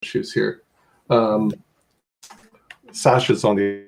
choose here. Sasha's on the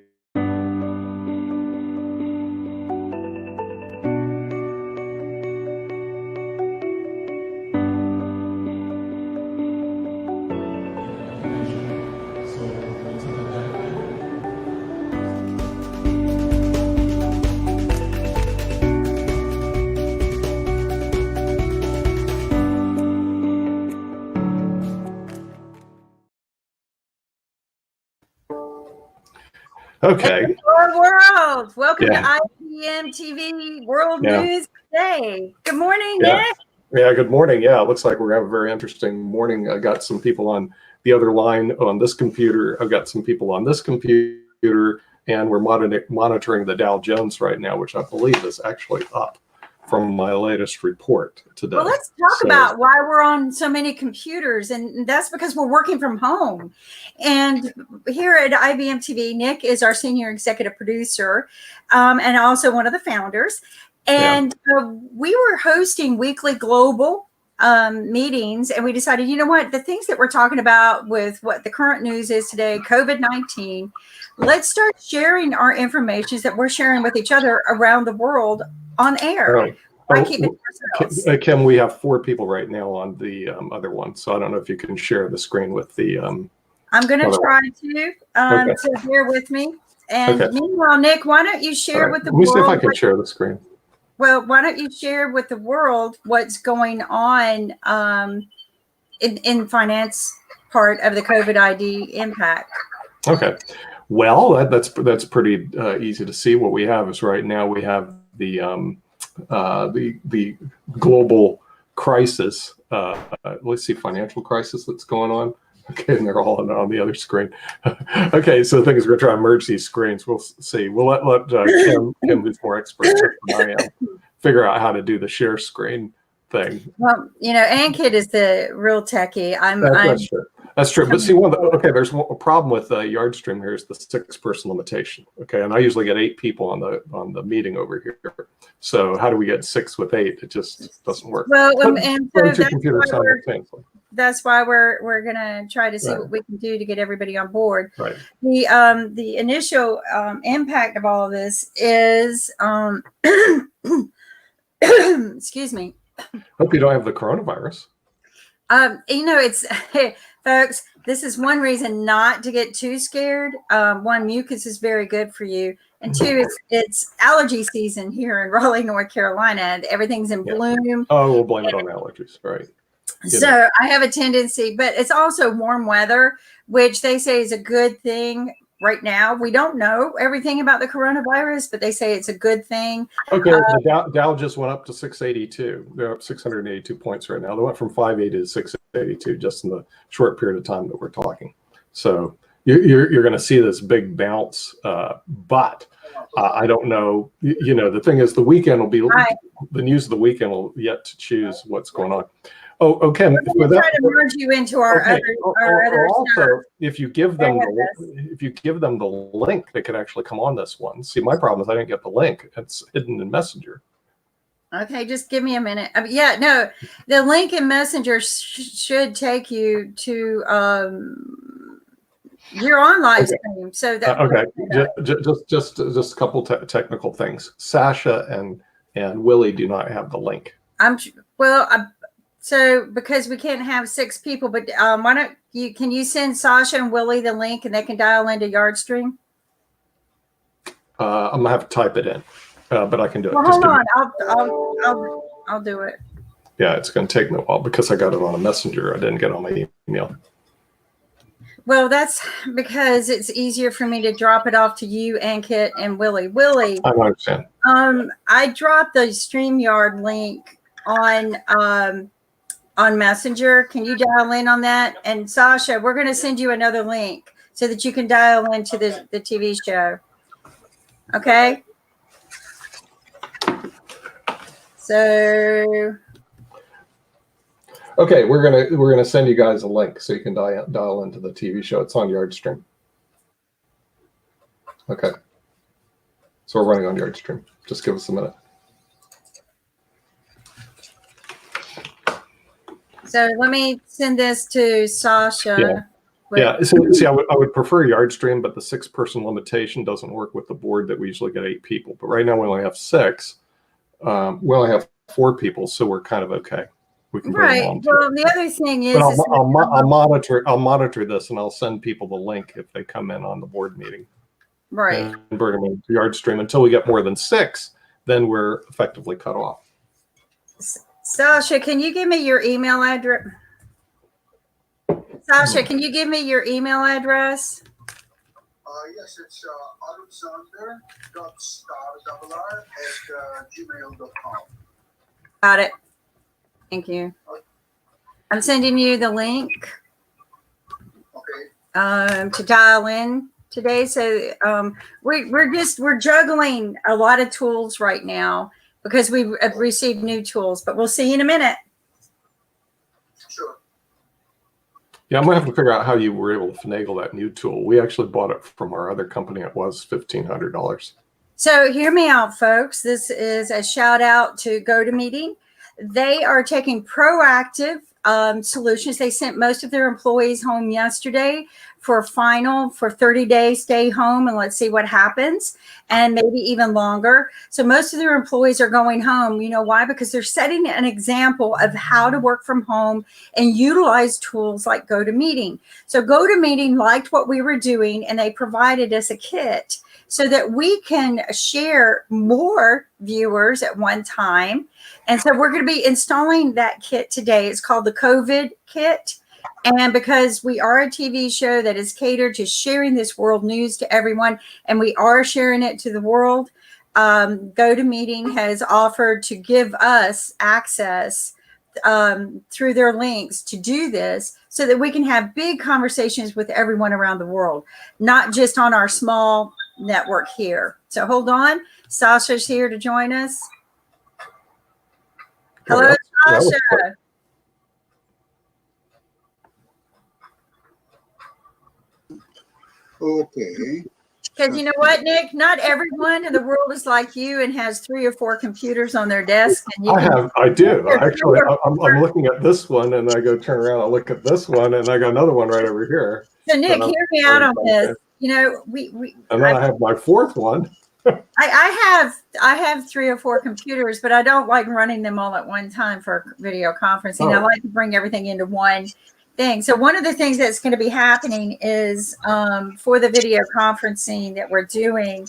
okay. Hello, world. Welcome to IBM TV World News Today. Good morning, Nick. Yeah, good morning. Yeah, it looks like we're going to have a very interesting morning. I got some people on the other line on this computer. I've got some people on this computer, and we're monitoring the Dow Jones right now, which I believe is actually up from my latest report today. Well, let's talk about why we're on so many computers, and that's because we're working from home. And here at IBM TV, Nick is our senior executive producer and also one of the founders. And we were hosting weekly global meetings, and we decided, you know what, the things that we're talking about with what the current news is today, COVID-19, let's start sharing our information that we're sharing with each other around the world on air. Kim, we have 4 people right now on the other one, so I don't know if you can share the screen with the I'm going to try to so bear with me. And meanwhile, Nick, why don't you share with the world? Let me see if I can share the screen. Well, why don't you share with the world what's going on in finance part of the COVID ID impact? Okay. Well, that's pretty easy to see. What we have is right now we have the global crisis. Let's see, financial crisis that's going on. Okay, and they're all on the other screen. Okay, so the thing is, we're going to try to merge these screens. We'll see. We'll let Kim, who's more expert than I am, figure out how to do the share screen thing. Well, you know, Ankit is the real techie. That's true. That's true. But see, there's a problem with Yardstream here is the 6-person limitation. Okay, and I usually get 8 people on the meeting over here. So how do we get 6 with 8? It just doesn't work. Well, and so that's why we're gonna try to see what we can do to get everybody on board. Right. The initial impact of all of this is excuse me. Hope you don't have the coronavirus. You know, it's folks, this is one reason not to get too scared. 1, mucus is very good for you. And 2, it's allergy season here in Raleigh, North Carolina, and everything's in bloom. Oh, we'll blame it on allergies, right? So I have a tendency, but it's also warm weather, which they say is a good thing right now. We don't know everything about the coronavirus, but they say it's a good thing. Okay, the Dow just went up to 682. They're up 682 points right now. They went from 580 to 682 just in the short period of time that we're talking. So you're going to see this big bounce, but I don't know. You know, the thing is, the weekend will be the news of the weekend will yet to choose what's going on. Oh, okay. We're try to merge you into our other also, if you give them the link, they could actually come on this one. See, my problem is I didn't get the link. It's hidden in Messenger. Okay, just give me a minute. Yeah, no, the link in Messenger should take you to your on live stream. So that just a couple technical things. Sasha and Willie do not have the link. So because we can't have 6 people, but why don't can you send Sasha and Willie the link and they can dial into Yardstream? I'm gonna have to type it in, but I can do it. Well, hold on, I'll do it. Yeah, it's gonna take me a while because I got it on a messenger. I didn't get it on my email. Well, that's because it's easier for me to drop it off to you, Ankit, and Willie. Willie, I understand. I dropped the StreamYard link on Messenger. Can you dial in on that? And Sasha, we're going to send you another link so that you can dial into the TV show. Okay. So. Okay, we're gonna send you guys a link so you can dial into the TV show. It's on Yardstream. Okay. So we're running on Yardstream. Just give us a minute. So let me send this to Sasha. Yeah, see, I would prefer yard stream, but the 6-person limitation doesn't work with the board that we usually get 8 people. But right now we only have 6. We only have 4 people, so we're kind of okay. We can bring them on. Well, the other thing is, but I'll monitor this, and I'll send people the link if they come in on the board meeting. Right. And bring them into yard stream until we get more than 6. Then we're effectively cut off. Sasha, can you give me your email address? Sasha, can you give me your email address? Yes, it's alexander.star@gmail.com. Got it. Thank you. I'm sending you the link to dial in today. So we're juggling a lot of tools right now because we've received new tools, but we'll see you in a minute. Sure. Yeah, I'm gonna have to figure out how you were able to finagle that new tool. We actually bought it from our other company. It was $1,500. So hear me out, folks. This is a shout out to GoToMeeting. They are taking proactive solutions. They sent most of their employees home yesterday for 30 days, stay home and let's see what happens, and maybe even longer. So most of their employees are going home. You know why? Because they're setting an example of how to work from home and utilize tools like GoToMeeting. So GoToMeeting liked what we were doing, and they provided us a kit so that we can share more viewers at one time. And so we're going to be installing that kit today. It's called the COVID kit. And because we are a TV show that is catered to sharing this world news to everyone, and we are sharing it to the world, GoToMeeting has offered to give us access through their links to do this so that we can have big conversations with everyone around the world, not just on our small network here. So hold on. Sasha's here to join us. Hello, Sasha. Okay. Because you know what, Nick? Not everyone in the world is like you and has 3 or 4 computers on their desk. And I do. Actually, I'm looking at this one, and I go turn around, I look at this one, and I got another one right over here. So Nick, hear me out on this. You know, and then I have my 4th one. I have 3 or 4 computers, but I don't like running them all at one time for video conferencing. I like to bring everything into one thing. So one of the things that's going to be happening is for the video conferencing that we're doing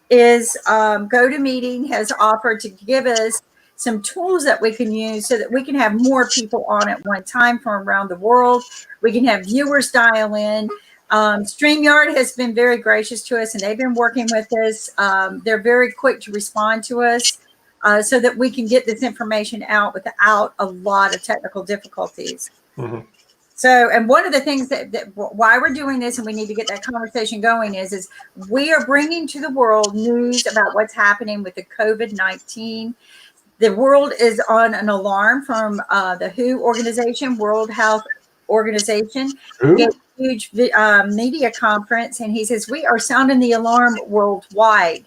is GoToMeeting has offered to give us some tools that we can use so that we can have more people on at one time from around the world. We can have viewers dial in. StreamYard has been very gracious to us, and they've been working with us. They're very quick to respond to us so that we can get this information out without a lot of technical difficulties. Mm-hmm. So, and one of the things that why we're doing this, and we need to get that conversation going, is we are bringing to the world news about what's happening with the COVID-19. The world is on an alarm from the WHO organization, World Health Organization. Huge media conference, and he says we are sounding the alarm worldwide.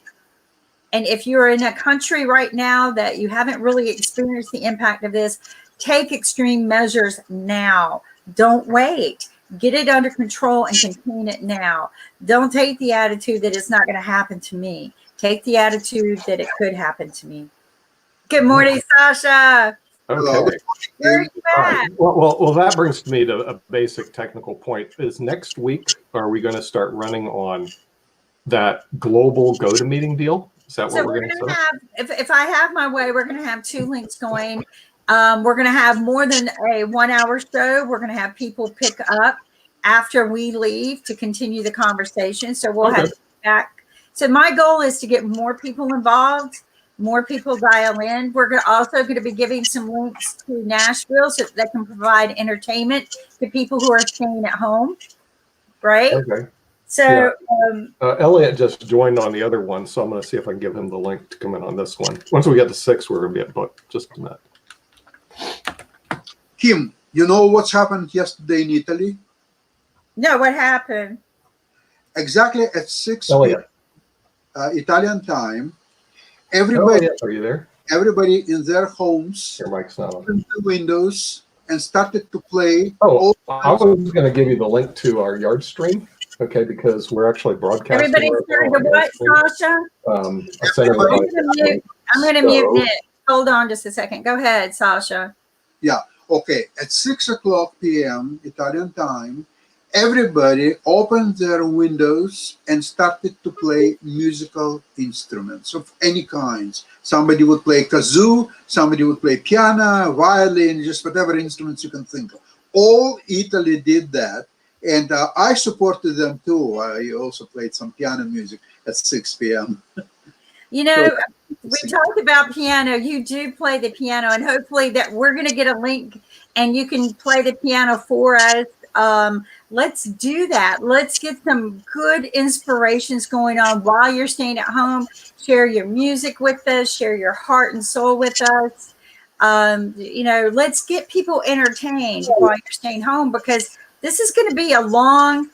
And if you're in a country right now that you haven't really experienced the impact of this, take extreme measures now. Don't wait. Get it under control and contain it now. Don't take the attitude that it's not going to happen to me. Take the attitude that it could happen to me. Good morning, Sasha. Okay. Where are you at? Well, that brings me to a basic technical point. Is next week, are we going to start running on that global GoToMeeting deal? Is that what we're going to have? If I have my way, we're going to have 2 links going. We're going to have more than a 1-hour show. We're going to have people pick up after we leave to continue the conversation. So we'll have back. So my goal is to get more people involved. More people dial in. We're also going to be giving some links to Nashville so that they can provide entertainment to people who are staying at home, right? Okay. So Elliot just joined on the other one, so I'm going to see if I can give him the link to come in on this one. Once we get to 6, we're going to be at booked. Just a minute. Kim, you know what's happened yesterday in Italy? No, what happened? Exactly at 6 p.m. Italian time. Everybody, are you there? Everybody in their homes, Your mic's not on. opened the windows, and started to play. Oh, I was going to give you the link to our yard stream, okay, because we're actually broadcasting. Everybody's right starting now to on what, yard Sasha? I sent everybody I'm going to mute Nick. Hold on just a second. Go ahead, Sasha. Yeah. Okay. At 6 o'clock p.m. Italian time, everybody opened their windows and started to play musical instruments of any kinds. Somebody would play kazoo, somebody would play piano, violin, just whatever instruments you can think of. All Italy did that. And I supported them too. I also played some piano music at 6 p.m. You know, we talked about piano. You do play the piano, and hopefully that we're going to get a link and you can play the piano for us. Let's do that. Let's get some good inspirations going on while you're staying at home. Share your music with us, share your heart and soul with us. You know, let's get people entertained while you're staying home, because this is going to be a long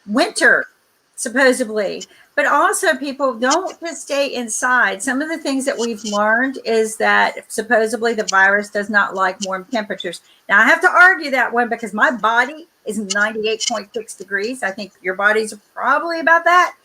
winter, supposedly. But also, people don't just stay inside. Some of the things that we've learned is that supposedly the virus does not like warm temperatures. Now, I have to argue that one because my body is 98.6 degrees. I think your bodies are probably about that.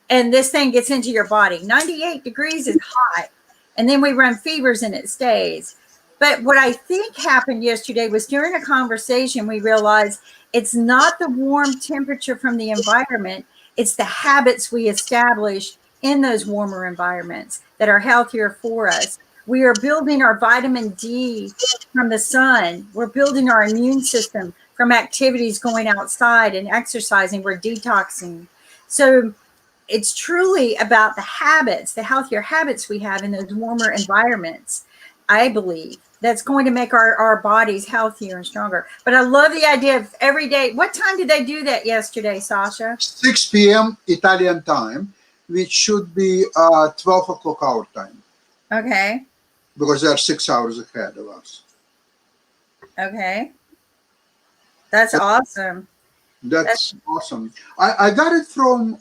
And this thing gets into your body. 98 degrees is hot. And then we run fevers and it stays. But what I think happened yesterday was during a conversation, we realized it's not the warm temperature from the environment. It's the habits we establish in those warmer environments that are healthier for us. We are building our vitamin D from the sun. We're building our immune system from activities going outside and exercising. We're detoxing. So it's truly about the habits, the healthier habits we have in those warmer environments, I believe. That's going to make our bodies healthier and stronger. But I love the idea of every day. What time did they do that yesterday, Sasha? 6 p.m. Italian time, which should be 12 o'clock our time. Okay. Because they're 6 hours ahead of us. Okay. That's awesome. That's awesome. I got it from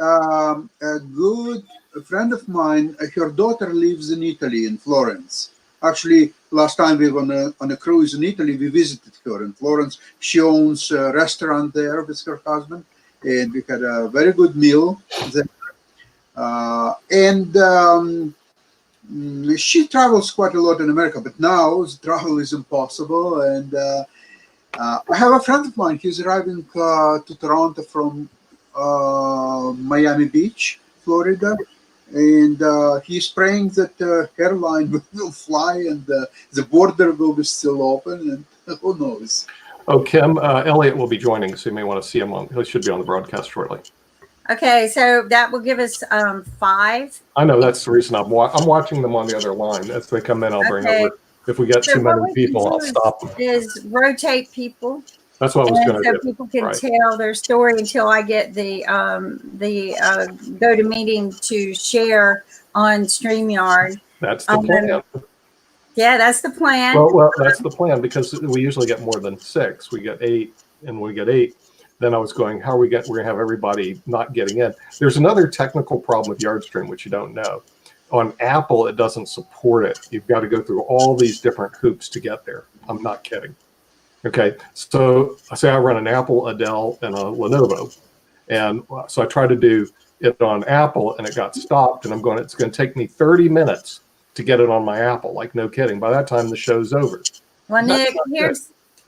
a good friend of mine. Her daughter lives in Italy, in Florence. Actually, last time we were on a cruise in Italy, we visited her in Florence. She owns a restaurant there with her husband, and we had a very good meal there. She travels quite a lot in America, but now travel is impossible. And I have a friend of mine. He's arriving to Toronto from Miami Beach, Florida. And he's praying that the airline will fly and the border will be still open, and who knows. Oh, Kim, Elliot will be joining, so you may want to see him he should be on the broadcast shortly. Okay, so that will give us 5. I know, that's the reason I'm watching them on the other line. As they come in, I'll bring over. If we get too many people, I'll stop them. Is rotate people. That's what I was going to do. So people can tell their story until I get the GoToMeeting to share on StreamYard. That's the plan. Yeah, that's the plan. Well, that's the plan, because we usually get more than 6. We get 8, and we get 8. Then I was going, how are we going to have everybody not getting in? There's another technical problem with YardStream, which you don't know. On Apple, it doesn't support it. You've got to go through all these different hoops to get there. I'm not kidding. Okay, so I say I run an Apple, a Dell, and a Lenovo. And so I tried to do it on Apple, and it got stopped. And it's going to take me 30 minutes to get it on my Apple. Like, no kidding. By that time, the show's over. Well, Nick,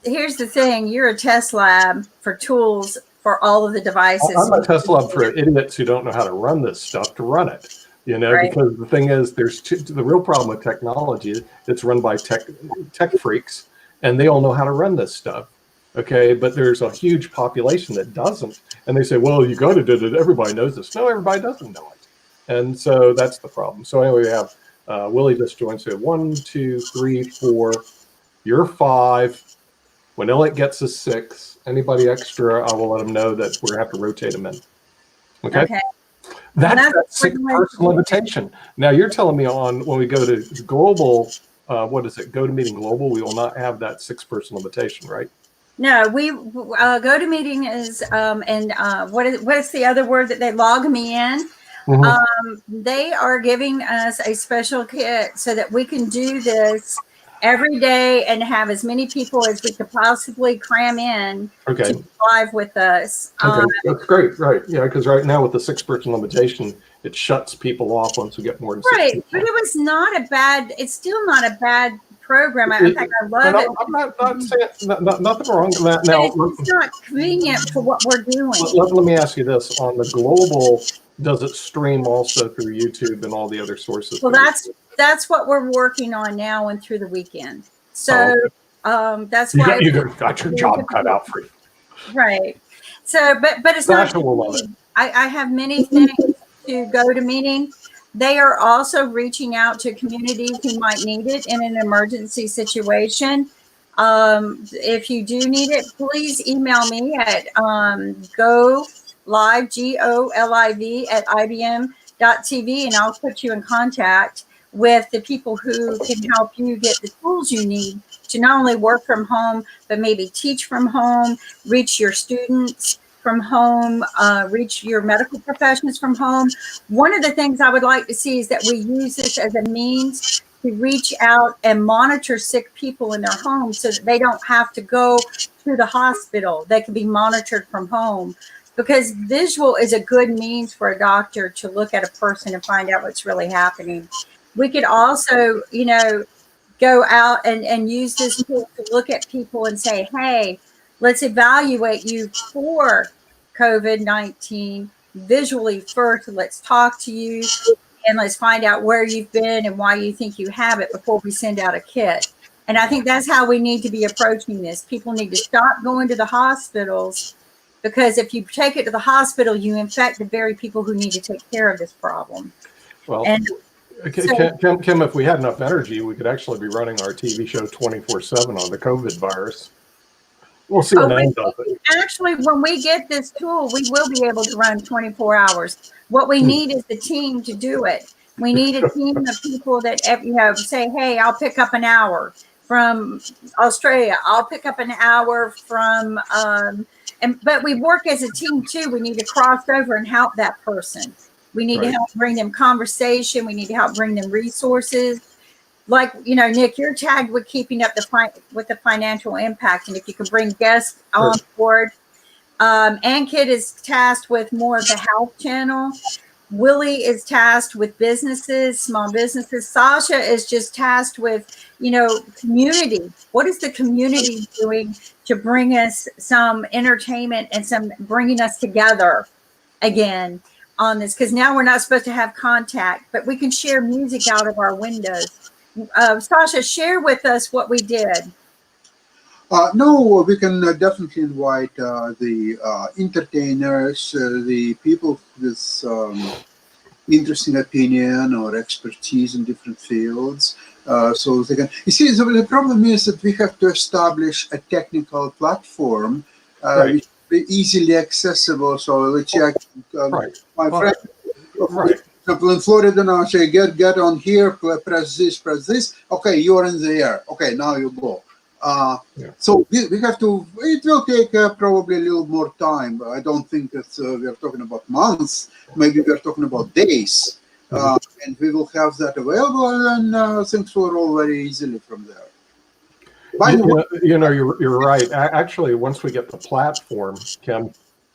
here's the thing. You're a test lab for tools for all of the devices. I'm a test lab for idiots who don't know how to run this stuff to run it. You know, right. Because the thing is, the real problem with technology is it's run by tech freaks. And they all know how to run this stuff, okay? But there's a huge population that doesn't. And they say, well, you got to do it. Everybody knows this. No, everybody doesn't know it. And so that's the problem. So anyway, we have Willie just joined. So 1, 2, 3, 4. You're 5. When Elliot gets a 6, anybody extra, I will let them know that we're going to have to rotate them in. Okay? That's that 6-person limitation. Now, you're telling me when we go to global, what is it? GoToMeeting Global. We will not have that 6-person limitation, right? No, we GoToMeeting is and what is the other word that they log me in? Mm-hmm. They are giving us a special kit so that we can do this every day and have as many people as we could possibly cram in Okay. to be live with us. Okay, that's great. Right. Yeah, because right now with the 6-person limitation, it shuts people off once we get more than 6 Right, people. but it was not a bad. It's still not a bad program. In fact, I love it. I'm not saying nothing wrong with that. But Now, it's not convenient for what we're doing. let me ask you this: on the global, does it stream also through YouTube and all the other sources? Well, that's what we're working on now and through the weekend. So that's you why got your job cut out for you. Right. So, but it's not. Sasha will love it. I have many things to go to meeting. They are also reaching out to communities who might need it in an emergency situation. If you do need it, please email me at GoLive, GOLIV at IBM.TV, and I'll put you in contact with the people who can help you get the tools you need to not only work from home, but maybe teach from home, reach your students from home, reach your medical professionals from home. One of the things I would like to see is that we use this as a means to reach out and monitor sick people in their homes so that they don't have to go to the hospital. They can be monitored from home, because visual is a good means for a doctor to look at a person and find out what's really happening. We could also, go out and use this tool to look at people and say, hey, let's evaluate you for COVID-19 visually first. Let's talk to you and let's find out where you've been and why you think you have it before we send out a kit. And I think that's how we need to be approaching this. People need to stop going to the hospitals, because if you take it to the hospital, you infect the very people who need to take care of this problem. Well, and Kim, if we had enough energy, we could actually be running our TV show 24/7 on the COVID virus. We'll see what ends up. Actually, when we get this tool, we will be able to run 24 hours. What we need is the team to do it. We need a team of people that say, hey, I'll pick up an hour from Australia. I'll pick up an hour from, but we work as a team too. We need to cross over and help that person. We need to help bring them conversation. We need to help bring them resources. Like, Nick, you're tagged with keeping up with the financial impact. And if you can bring guests on board, Ankit is tasked with more of the health channel. Willie is tasked with businesses, small businesses. Sasha is just tasked with, community. What is the community doing to bring us some entertainment and bringing us together again on this? Because now we're not supposed to have contact, but we can share music out of our windows. Sasha, share with us what we did. No, we can definitely invite the entertainers, the people with interesting opinion or expertise in different fields. So they can. You see, the problem is that we have to establish a technical platform which is easily accessible. So let's check. My friend. For example, in Florida now, say get on here, press this. Okay, you're in the air. Okay, now you go. So we have to. It will take probably a little more time. I don't think that we're talking about months. Maybe we're talking about days, and we will have that available, and things will roll very easily from there. By the way, you're right. Actually, once we get the platform, Kim,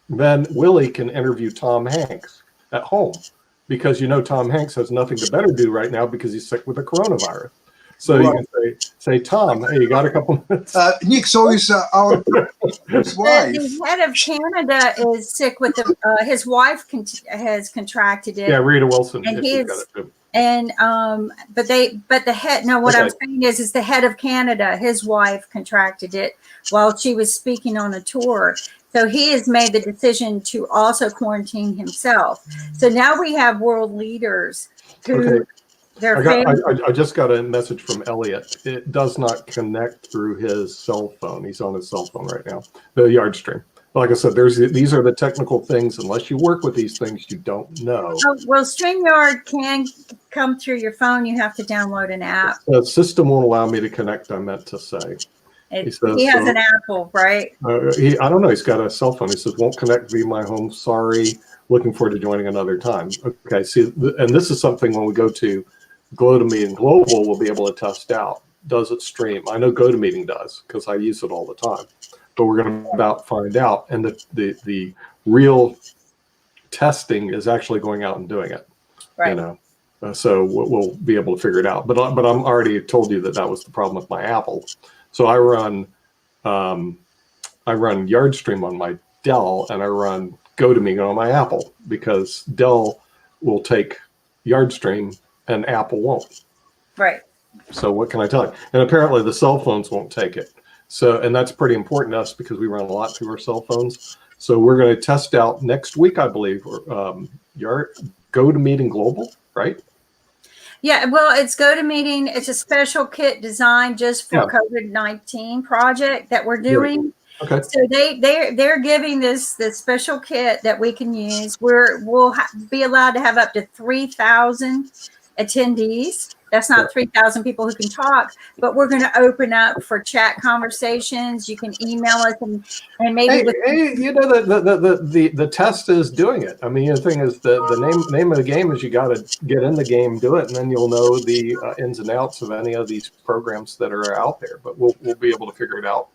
then Willie can interview Tom Hanks at home. Because Tom Hanks has nothing to better do right now because he's sick with the coronavirus. So you can say, Tom, hey, you got a couple minutes? Nick, so is our his wife. The head of Canada is sick with his wife has contracted it. Yeah, Rita Wilson. And but the head. No, what I'm saying is the head of Canada. His wife contracted it while she was speaking on a tour. So he has made the decision to also quarantine himself. So now we have world leaders who I just got a message from Elliot. It does not connect through his cell phone. He's on his cell phone right now, the yard stream. Like I said, these are the technical things. Unless you work with these things, you don't know. Well, StreamYard can come through your phone. You have to download an app. The system won't allow me to connect, I meant to say. He has an Apple, right? I don't know. He's got a cell phone. He says, won't connect via my home. Sorry. Looking forward to joining another time. Okay. See, and this is something when we go to GoToMeeting Global, we'll be able to test out. does it stream? I know GoToMeeting does because I use it all the time. But we're going to about find out, and the real testing is actually going out and doing it. Right. You know, so we'll be able to figure it out. But I'm already told you that was the problem with my Apple. So I run YardStream on my Dell, and I run GoToMeeting on my Apple, because Dell will take YardStream and Apple won't. Right. So what can I tell you? And apparently the cell phones won't take it. So, and that's pretty important to us because we run a lot through our cell phones. So we're going to test out next week, I believe, GoToMeeting Global, right? Yeah, well, it's GoToMeeting. It's a special kit designed just for COVID-19 project that we're doing. Okay. So they're giving this special kit that we can use. We'll be allowed to have up to 3,000 attendees. That's not 3,000 people who can talk, but we're going to open up for chat conversations. You can email us and maybe you know, the test is doing it. I mean, the thing is, the name of the game is you got to get in the game, do it, and then you'll know the ins and outs of any of these programs that are out there. But we'll be able to figure it out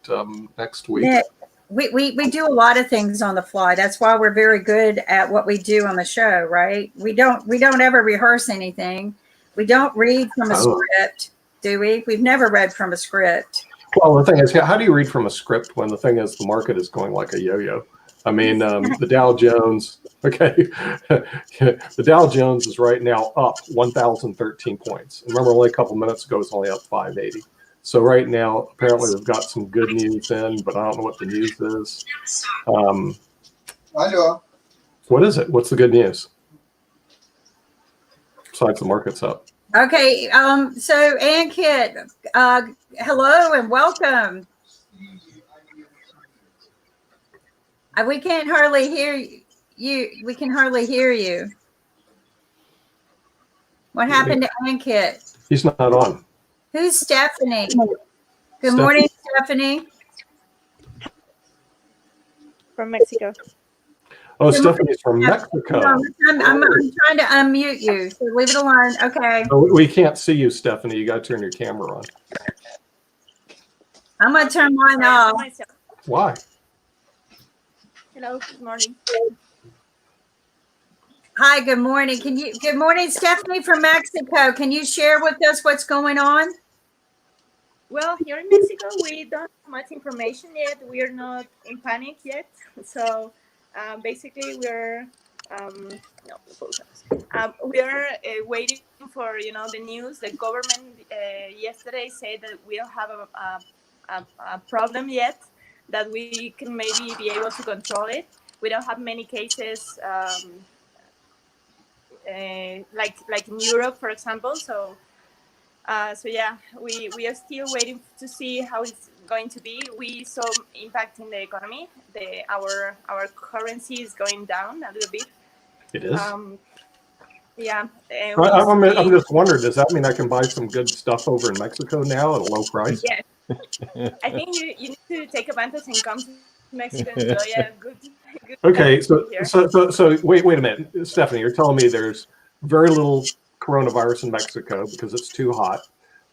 next week. Yeah, we do a lot of things on the fly. That's why we're very good at what we do on the show, right? We don't ever rehearse anything. We don't read from a script, do we? We've never read from a script. Well, the thing is, how do you read from a script when the thing is the market is going like a yo-yo? I mean, the Dow Jones, the Dow Jones is right now up 1,013 points. And remember, only a couple minutes ago, it was only up 580. So right now, apparently, they've got some good news in, but I don't know what the news is. Hello. What is it? What's the good news? Besides the market's up. Okay, so Ann Kit, hello and welcome. We can't hardly hear you. We can hardly hear you. What happened to Ann Kit? He's not on. Who's Stephanie? Good morning, Stephanie. From Mexico. Oh, Stephanie's from Mexico. No, I'm trying to unmute you, so leave it alone. Okay. Oh, we can't see you, Stephanie. You got to turn your camera on. I'm going to turn mine off. Why? Hello, good morning. Hi, good morning. Good morning, Stephanie from Mexico. Can you share with us what's going on? Well, here in Mexico, we don't have much information yet. We are not in panic yet. So basically, we're waiting for the news. The government yesterday said that we don't have a problem yet, that we can maybe be able to control it. We don't have many cases like in Europe, for example. So yeah, we are still waiting to see how it's going to be. We saw impact in the economy. Our currency is going down a little bit. It is. Yeah. I'm just wondering, does that mean I can buy some good stuff over in Mexico now at a low price? Yes. I think you need to take advantage and come to Mexico and enjoy a good Okay, so wait a minute, Stephanie, you're telling me there's very little coronavirus in Mexico because it's too hot.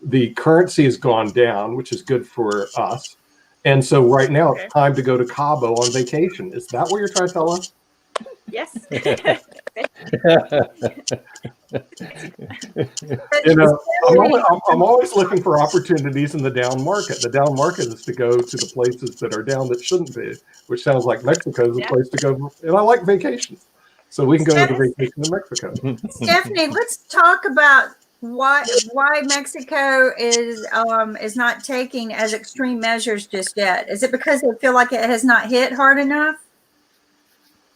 The currency has gone down, which is good for us. And so right now it's time to go to Cabo on vacation. Is that what you're trying to tell us? Yes. I'm always looking for opportunities in the down market. The down market is to go to the places that are down that shouldn't be, which sounds like Mexico is a place to go. And I like vacation. So we can go to vacation in Mexico. Stephanie, let's talk about why Mexico is not taking as extreme measures just yet. Is it because they feel like it has not hit hard enough?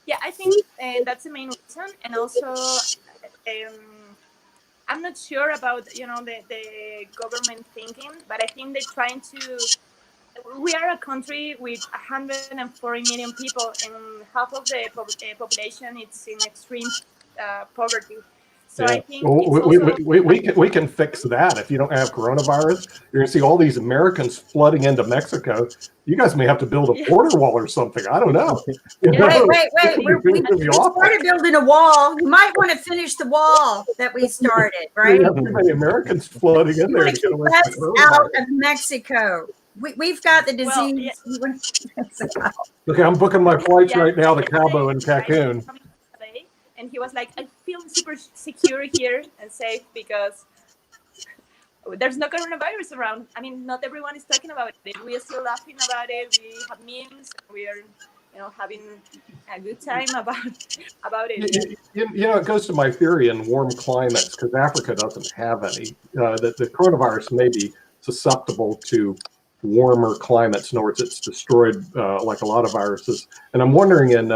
Yeah, I think that's the main reason, and also I'm not sure about the government thinking, but I think they're trying to. We are a country with 140 million people, and half of the population is in extreme poverty. So I think Well, it's also we can fix that. If you don't have coronavirus, you're going to see all these Americans flooding into Mexico. You guys may have to build a border wall or something. I don't know. You Yeah. know, Wait. it could be We really awful. started building a wall. You might want to finish the wall that we started, right? You have too many Americans flooding in You there want to to get keep away us from out coronavirus. of Mexico. We've got the Well, disease. yeah. You want Mexico. Okay, I'm booking my flights Yeah, right now to yesterday, Cabo and guy Cancun. coming today, and he was like, I feel super secure here and safe because there's no coronavirus around. I mean, not everyone is talking about it. We are still laughing about it. We have memes. We are, having a good time about it. You know, it goes to my theory in warm climates because Africa doesn't have any. That the coronavirus may be susceptible to warmer climates. In other words, it's destroyed like a lot of viruses. And I'm wondering in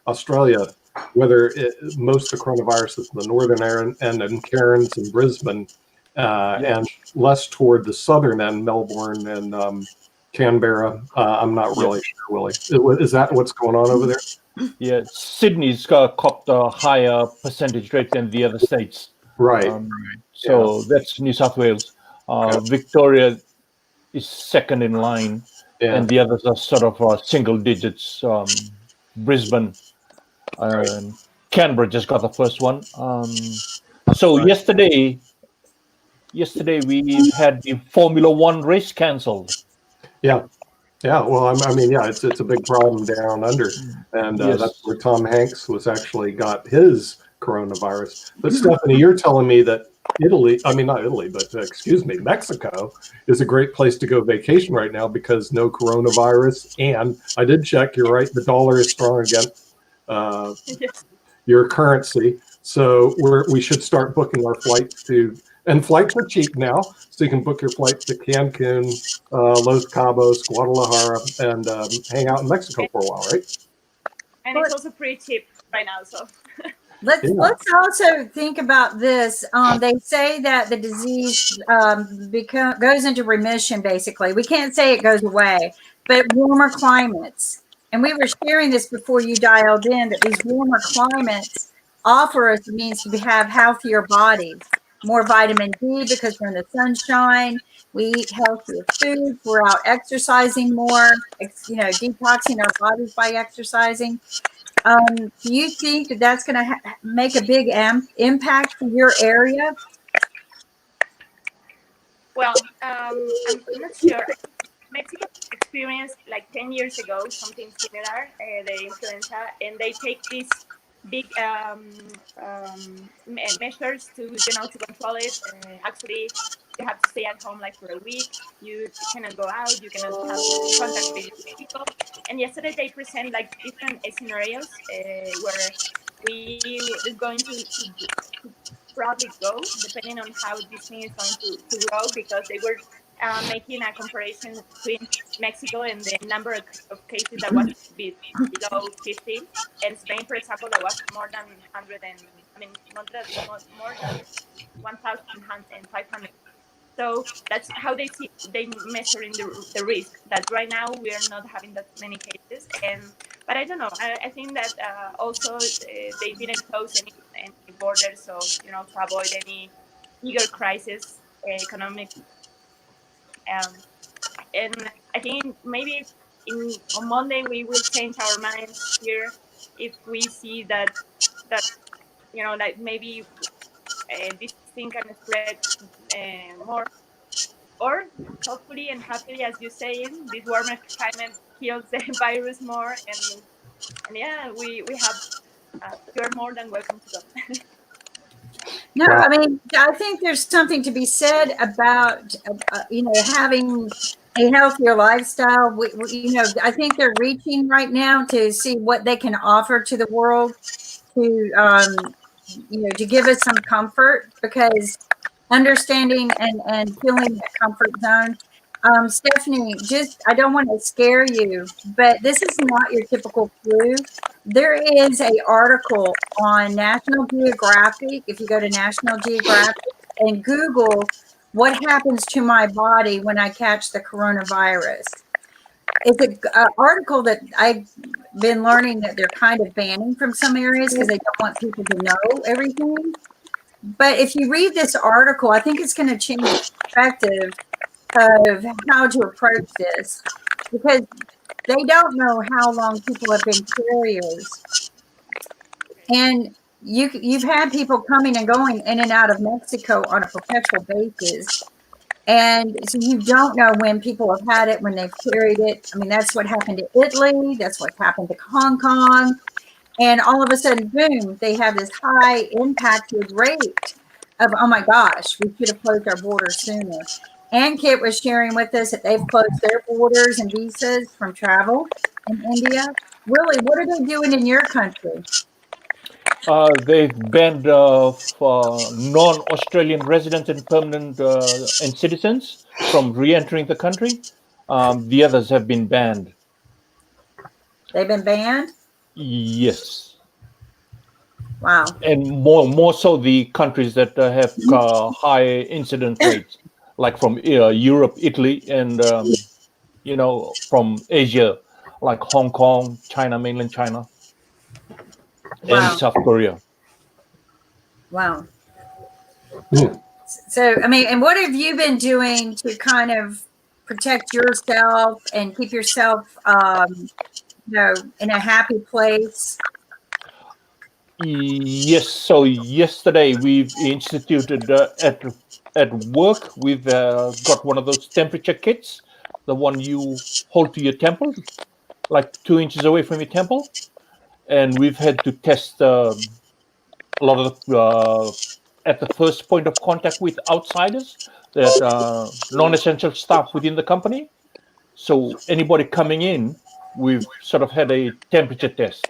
Australia whether most of the coronavirus is in the northern end in Cairns and Brisbane, and less toward the southern end, Melbourne and Canberra. I'm not really sure, Willie. Is that what's going on over there? Yeah, Sydney's copped a higher percentage rate than the other states. Right. So that's New South Wales. Victoria is second in line, and the others are sort of single digits. Brisbane, Canberra just got the first one. So yesterday we had the Formula One race cancelled. Yeah. Well, I mean, it's a big problem down under, and that's where Tom Hanks was actually got his coronavirus. But Stephanie, you're telling me that not Italy, but excuse me, Mexico is a great place to go vacation right now because no coronavirus. And I did check. You're right. The dollar is strong against your currency, so we should start booking our flights to. And flights are cheap now, so you can book your flights to Cancun, Los Cabos, Guadalajara, and hang out in Mexico for a while, right? And it's also pretty cheap right now, so. Let's also think about this. They say that the disease goes into remission, basically. We can't say it goes away, but warmer climates. And we were sharing this before you dialed in, that these warmer climates offer us the means to have healthier bodies. More vitamin D because we're in the sunshine. We eat healthier foods. We're out exercising more, detoxing our bodies by exercising. Do you think that that's going to make a big impact for your area? Well, I'm not sure. Mexico experienced like 10 years ago something similar, the influenza, and they take these big measures to control it. Actually, you have to stay at home like for a week. You cannot go out. You cannot have contact with people. And yesterday they present like different scenarios where we is going to probably go depending on how this thing is going to grow, because they were making a comparison between Mexico and the number of cases that was below 50, and Spain, for example, that was more than 100 and more than 1,500. So that's how they measuring the risk. That right now we are not having that many cases, but I don't know. I think that also they didn't close any borders, so to avoid any bigger crisis, economic. And I think maybe on Monday we will change our minds here if we see that like maybe this thing can spread more, or hopefully and happily, as you're saying, this warmer climate kills the virus more, and yeah, we have you're more than welcome to come. No, I mean, I think there's something to be said about, having a healthier lifestyle. I think they're reaching right now to see what they can offer to the world to give us some comfort, because understanding and feeling that comfort zone. Stephanie, I don't want to scare you, but this is not your typical flu. There is an article on National Geographic. If you go to National Geographic and Google what happens to my body when I catch the coronavirus, it's an article that I've been learning that they're kind of banning from some areas because they don't want people to know everything. But if you read this article, I think it's going to change the perspective of how to approach this, because they don't know how long people have been carriers. And you've had people coming and going in and out of Mexico on a perpetual basis. And so you don't know when people have had it, when they've carried it. I mean, that's what happened to Italy. That's what happened to Hong Kong. And all of a sudden, boom, they have this high impacted rate of, oh my gosh, we should have closed our borders sooner. And Kit was sharing with us that they've closed their borders and visas from travel in India. Willie, what are they doing in your country? They've banned non-Australian residents and permanent and citizens from re-entering the country. The others have been banned. They've been banned? Yes. Wow. And more so the countries that have high incidence rates, like from Europe, Italy, and from Asia, like Hong Kong, China, mainland China. Wow. And South Korea. Wow. So, I mean, and what have you been doing to kind of protect yourself and keep yourself, in a happy place? Yes. So yesterday we've instituted at work, we've got one of those temperature kits, the one you hold to your temple, like 2 inches away from your temple. And we've had to test a lot of at the first point of contact with outsiders, that non-essential staff within the company. So anybody coming in, we've sort of had a temperature test.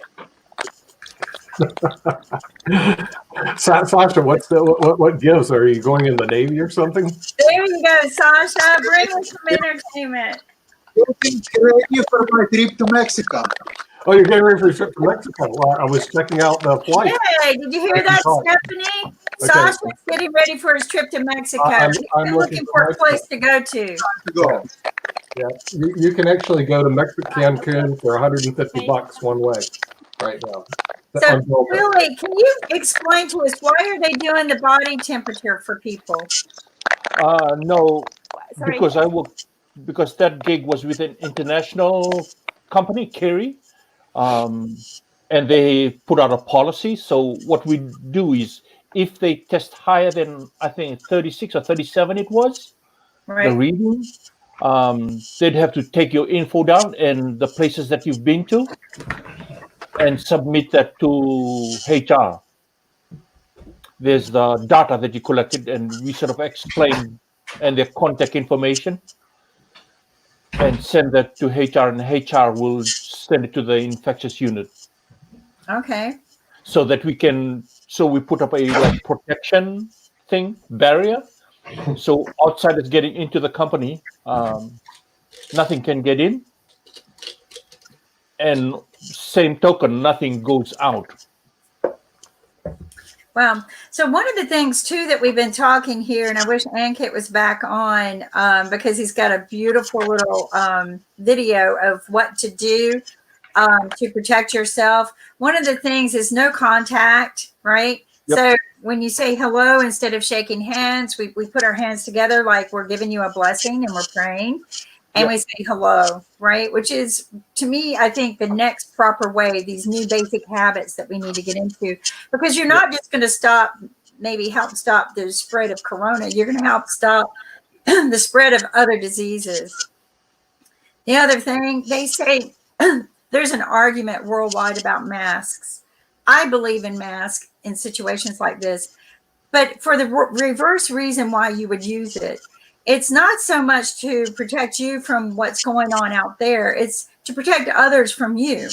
Sasha, what gives? Are you going in the Navy or something? There you go, Sasha. Bring us some entertainment. Getting ready for my trip to Mexico. Oh, you're getting ready for a trip to Mexico. Well, I was checking out the flight. Hey, did you hear that, Stephanie? Okay. Sasha's getting ready for his trip to Mexico. I'm He's looking for a place to go to. Go. Yeah, you can actually go to Mexico, Cancun for $150 one way right now. So, Billy, can you explain to us, why are they doing the body temperature for people? No, Sorry. because that gig was with an international company, Kerry, and they put out a policy. So what we do is, if they test higher than, I think 36 or 37 it was, Right. the reading, they'd have to take your info down and the places that you've been to and submit that to HR. There's the data that you collected, and we sort of explain and their contact information and send that to HR, and HR will send it to the infectious unit. Okay. So that we put up a protection barrier. So outsiders getting into the company, nothing can get in. And same token, nothing goes out. Wow. So one of the things too that we've been talking here, and I wish Ankit was back on, because he's got a beautiful little video of what to do to protect yourself. One of the things is no contact, right? Yep. So when you say hello, instead of shaking hands, we put our hands together like we're giving you a blessing and we're praying. And we say hello, right? Which is, to me, I think the next proper way, these new basic habits that we need to get into, because you're not just going to help stop the spread of corona. You're going to help stop the spread of other diseases. The other thing, they say there's an argument worldwide about masks. I believe in masks in situations like this, but for the reverse reason why you would use it. It's not so much to protect you from what's going on out there. It's to protect others from you.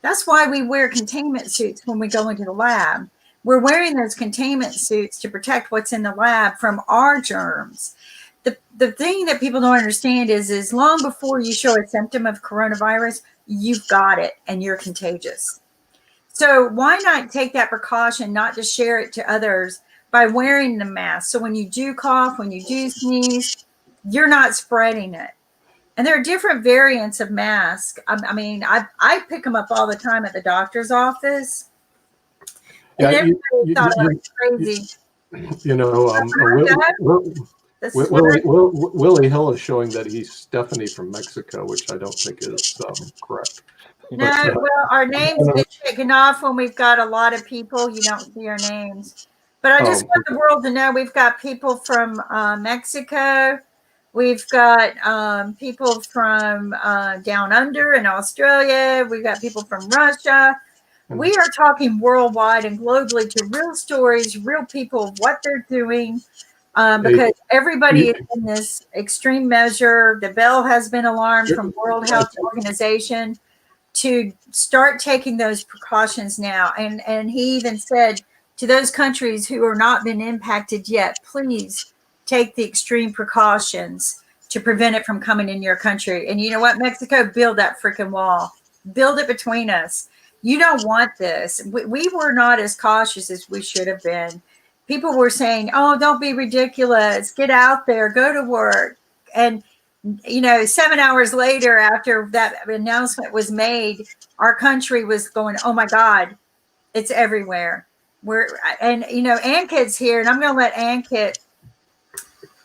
That's why we wear containment suits when we go into the lab. We're wearing those containment suits to protect what's in the lab from our germs. The thing that people don't understand is long before you show a symptom of coronavirus, you've got it and you're contagious. So why not take that precaution, not to share it to others, by wearing the mask? So when you do cough, when you do sneeze, you're not spreading it. And there are different variants of masks. I mean, I pick them up all the time at the doctor's office. And everybody thought I was crazy. You know, This is what Willie Hill is showing that he's Stephanie from Mexico, which I don't think is correct. No, well, our names get taken off when we've got a lot of people. You don't see our names. But I just want the world to know we've got people from Mexico. We've got people from down under in Australia. We've got people from Russia. We are talking worldwide and globally to real stories, real people, what they're doing. Because everybody is in this extreme measure. The bell has been alarmed from World Health Organization to start taking those precautions now. And he even said to those countries who are not been impacted yet, please take the extreme precautions to prevent it from coming in your country. And you know what, Mexico, build that freaking wall. Build it between us. You don't want this. We were not as cautious as we should have been. People were saying, oh, don't be ridiculous. Get out there, go to work. And, you know, 7 hours later, after that announcement was made, our country was going, oh my God, it's everywhere. And you know, Ankit's here, and I'm going to let Ankit.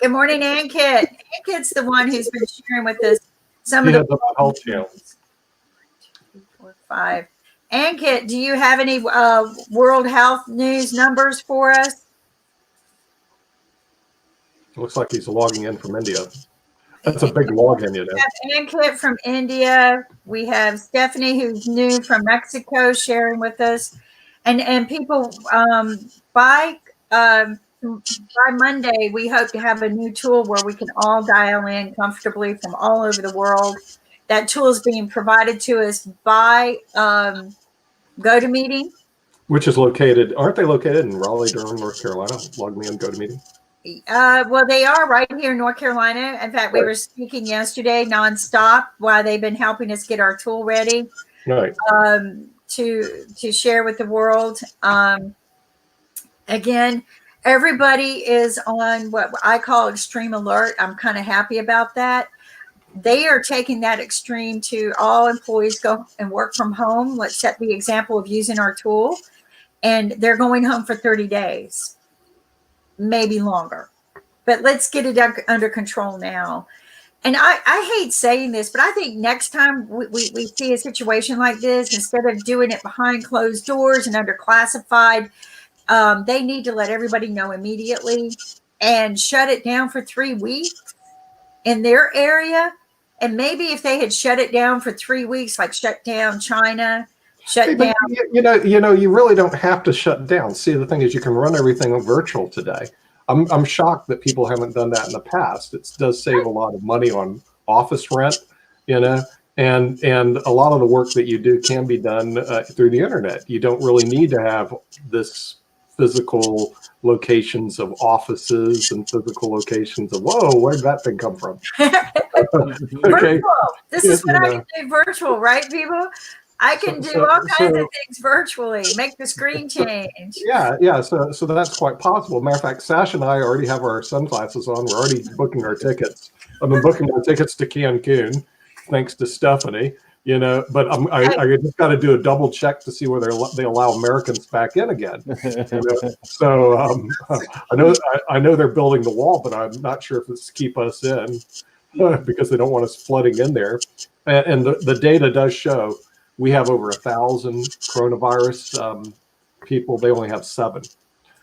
Good morning, Ankit. Ankit's the one who's been sharing with us some of the health channels. 2, 4, 5. Ankit, do you have any World Health News numbers for us? Looks like he's logging in from India. That's a big login, you know. We have Ankit from India. We have Stephanie, who's new from Mexico, sharing with us. And people, by Monday, we hope to have a new tool where we can all dial in comfortably from all over the world. That tool is being provided to us by GoToMeeting. Which is located, aren't they located in Raleigh, Durham, North Carolina? Log me on GoToMeeting. Well, they are right here in North Carolina. In fact, we were speaking yesterday nonstop while they've been helping us get our tool ready. Right. To share with the world. Again, everybody is on what I call extreme alert. I'm kind of happy about that. They are taking that extreme to all employees go and work from home. Let's set the example of using our tool. And they're going home for 30 days, maybe longer. But let's get it under control now. And I hate saying this, but I think next time we see a situation like this, instead of doing it behind closed doors and under classified, they need to let everybody know immediately and shut it down for 3 weeks in their area. And maybe if they had shut it down for 3 weeks, like shut down China, shut down. You know, you really don't have to shut down. See, the thing is, you can run everything virtual today. I'm shocked that people haven't done that in the past. It does save a lot of money on office rent, you know, and a lot of the work that you do can be done through the internet. You don't really need to have this physical locations of offices and physical locations of, whoa, where did that thing come from? Okay. Virtual. This is what I can do virtual, right, people? I can do all kinds of things virtually, make the screen change. Yeah. So that's quite possible. Matter of fact, Sash and I already have our sunglasses on. We're already booking our tickets. I've been booking our tickets to Cancun, thanks to Stephanie. You know, but I just got to do a double check to see where they allow Americans back in again. You know? So I know they're building the wall, but I'm not sure if it's to keep us in because they don't want us flooding in there. And the data does show we have over 1,000 coronavirus people. They only have 7.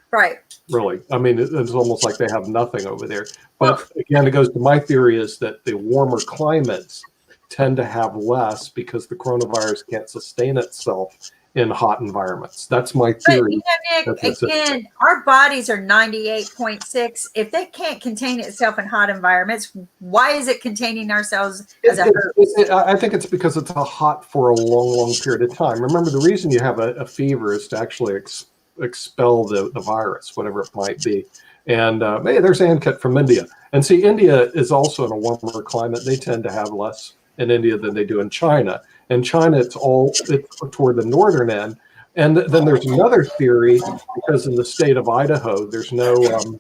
Right. Really. I mean, it's almost like they have nothing over there. But again, it goes to my theory is that the warmer climates tend to have less because the coronavirus can't sustain itself in hot environments. That's my theory. But, Nick, again, our bodies are 98.6. If they can't contain itself in hot environments, why is it containing ourselves as a host? I think it's because it's hot for a long, long period of time. Remember, the reason you have a fever is to actually expel the virus, whatever it might be. And hey, there's Ankit from India. And see, India is also in a warmer climate. They tend to have less in India than they do in China. In China, it's toward the northern end. And then there's another theory, because in the state of Idaho, there's no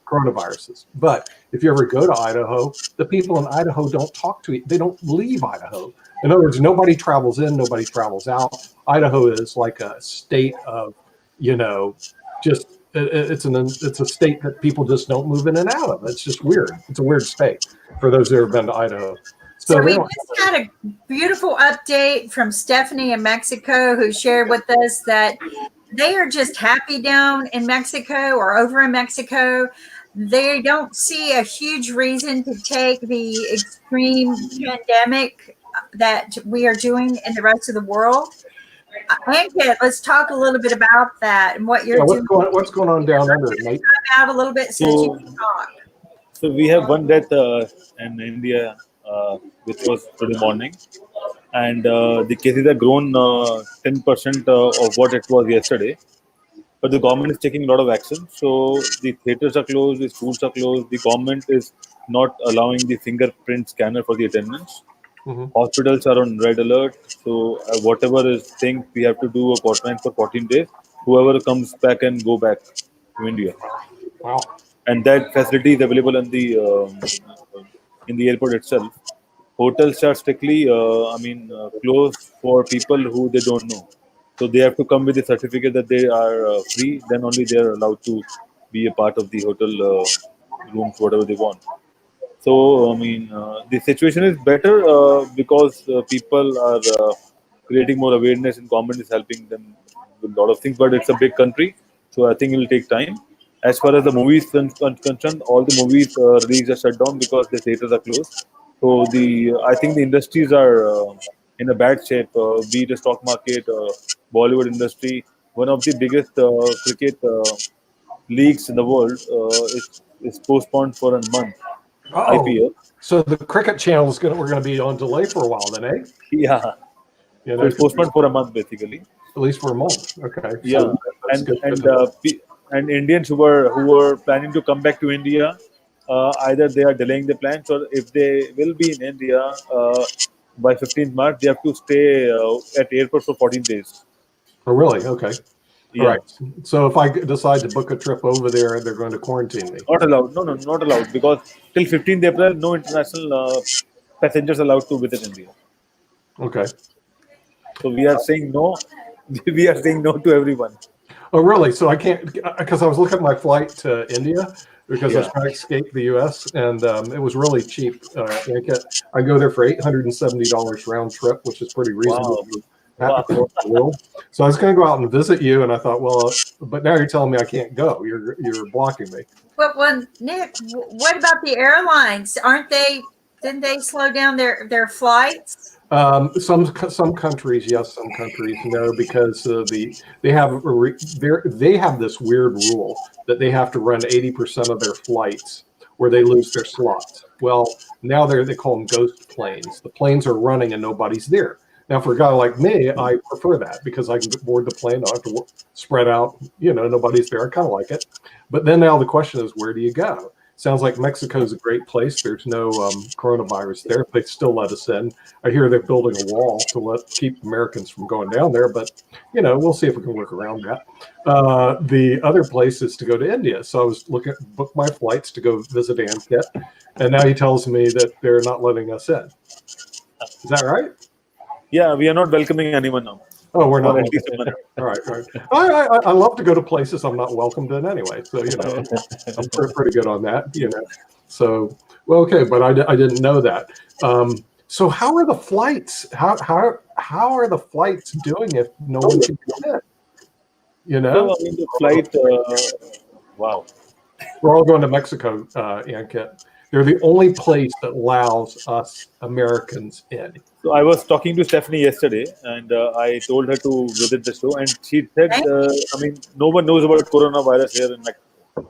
coronaviruses. But if you ever go to Idaho, the people in Idaho don't talk to they don't leave Idaho. In other words, nobody travels in, nobody travels out. Idaho is like a state of, you know, just it's a state that people just don't move in and out of. It's just weird. It's a weird state for those who have been to Idaho. So they we don't just had a beautiful update from Stephanie in Mexico, who shared with us that they are just happy down in Mexico or over in Mexico. They don't see a huge reason to take the extreme pandemic that we are doing in the rest of the world. Ankit, let's talk a little bit about that and what you're doing. what's going on down under, Nate? Out a little bit so that you can talk. So we have one death in India, which was today morning, and the cases have grown 10% of what it was yesterday. But the government is taking a lot of action. So the theaters are closed, the schools are closed. The government is not allowing the fingerprint scanner for the attendance. Hospitals are on red alert. So whatever is thing, we have to do a quarantine for 14 days. Whoever comes back and go back to India. Wow. And that facility is available in the airport itself. Hotels are strictly, closed for people who they don't know. So they have to come with a certificate that they are free. Then only they are allowed to be a part of the hotel rooms, whatever they want. So the situation is better because people are creating more awareness, and government is helping them with a lot of things. But it's a big country, so I think it will take time. As far as the movies concerned, all the movies released are shut down because the theaters are closed. So I think the industries are in a bad shape. Be it the stock market, Bollywood industry, one of the biggest cricket leagues in the world is postponed for a month. IPL. So the cricket channel is we're going to be on delay for a while then, eh? Yeah. You know, So it's postponed for a month basically. At least for a month. Okay. Yeah. So that's good. And Indians who were planning to come back to India, either they are delaying the plans, or if they will be in India by 15th March, they have to stay at airport for 14 days. Oh, really? Okay. Yeah. All right. So if I decide to book a trip over there, they're going to quarantine me. Not allowed. No, not allowed, because till 15th April, no international passengers allowed to visit India. Okay. So we are saying no. We are saying no to everyone. Oh, really? So I can't, because I was looking at my flight to India because I was trying to escape the U.S. and it was really cheap. I go there for $870 round trip, which is pretty reasonable. Wow. So I was going to go out and visit you, and I thought, well, but now you're telling me I can't go. You're blocking me. Well, Nick, what about the airlines? Didn't they slow down their flights? Some countries, yes. Some countries, no, because they have this weird rule that they have to run 80% of their flights where they lose their slots. Well, now they call them ghost planes. The planes are running and nobody's there. Now, for a guy like me, I prefer that because I can board the plane. I don't have to spread out. Nobody's there. I kind of like it. But then now the question is, where do you go? Sounds like Mexico is a great place. There's no coronavirus there. They still let us in. I hear they're building a wall to keep Americans from going down there. But, we'll see if we can work around that. The other place is to go to India. So I was book my flights to go visit Ankit. And now he tells me that they're not letting us in. Is that right? Yeah, we are not welcoming anyone now. Oh, we're not. All right. I love to go to places I'm not welcomed in anyway. So, I'm pretty good on that, So, well, okay, but I didn't know that. So how are the flights? How are the flights doing if no one can get in? So, the flight, wow. We're all going to Mexico, Ankit. They're the only place that allows us Americans in. So I was talking to Stephanie yesterday, and I told her to visit the show, and she said, no one knows about coronavirus here in Mexico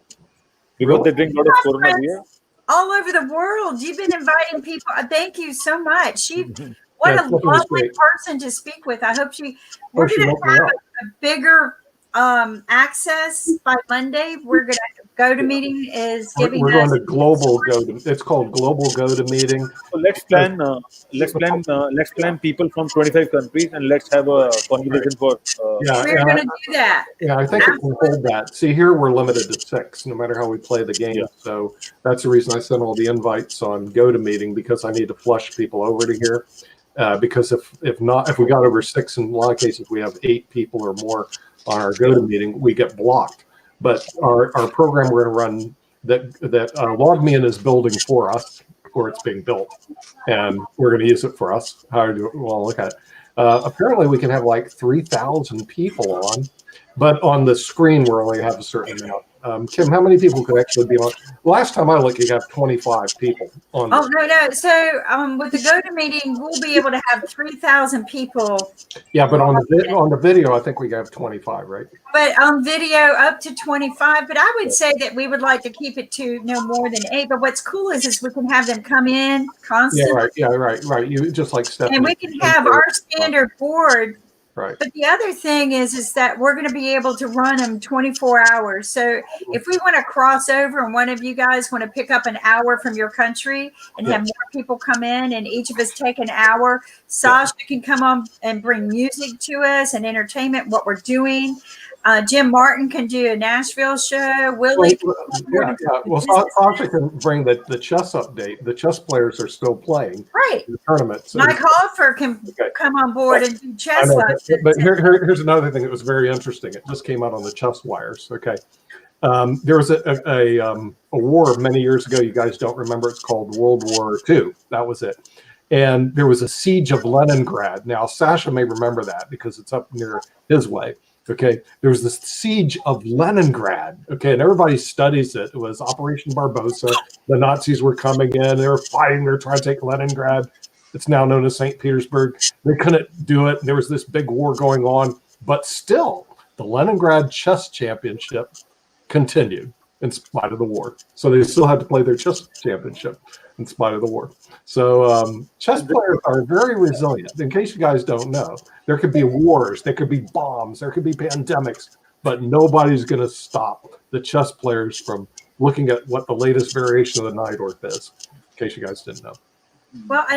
because they drink a lot of Corona beer. All over the world, you've been inviting people. Thank you so much. What a lovely person to speak with. I hope we're going to have a bigger access by Monday. We're going to GoToMeeting is giving We're going to global it's called global GoToMeeting. So let's plan people from 25 countries, and let's have a conversation for we're going to do that. Yeah, I think we can hold that. See, here we're limited to 6 no matter how we play the game. So that's the reason I sent all the invites on GoToMeeting, because I need to flush people over to here. Because if we got over 6, in a lot of cases we have 8 people or more on our GoToMeeting, we get blocked. But our program we're going to run that LogMeIn is building for us, or it's being built, and we're going to use it for us. How do you well look at it? Apparently, we can have like 3,000 people on, but on the screen we only have a certain amount. Kim, how many people could actually be on? Last time I looked, you have 25 people on. Oh, no. So with the GoToMeeting, we'll be able to have 3,000 people. Yeah, but on the video, I think we have 25, right? But on video, up to 25. But I would say that we would like to keep it to no more than 8. But what's cool is we can have them come in constantly. Yeah, right. You just like Stephanie. And we can have our standard board. Right. But the other thing is that we're going to be able to run them 24 hours. So if we want to cross over and one of you guys want to pick up an hour from your country and have more people come in and each of us take an hour, Sasha can come on and bring music to us and entertainment, what we're doing. Jim Martin can do a Nashville show. Willie. Well, Sasha can bring the chess update. The chess players are still playing. Right. The tournament. So Mike Hoffer can come on board and do chess lessons. But here's another thing that was very interesting. It just came out on the chess wires. Okay. There was a war many years ago. You guys don't remember. It's called World War II. That was it. And there was a siege of Leningrad. Now, Sasha may remember that because it's up near his way. Okay, there was this siege of Leningrad. Okay, and everybody studies it. It was Operation Barbarossa. The Nazis were coming in. They were fighting. They were trying to take Leningrad. It's now known as St. Petersburg. They couldn't do it. There was this big war going on. But still, the Leningrad Chess Championship continued in spite of the war. So they still had to play their chess championship in spite of the war. So chess players are very resilient. In case you guys don't know, there could be wars, there could be bombs, there could be pandemics, but nobody's going to stop the chess players from looking at what the latest variation of the Najdorf is, in case you guys didn't know. Well,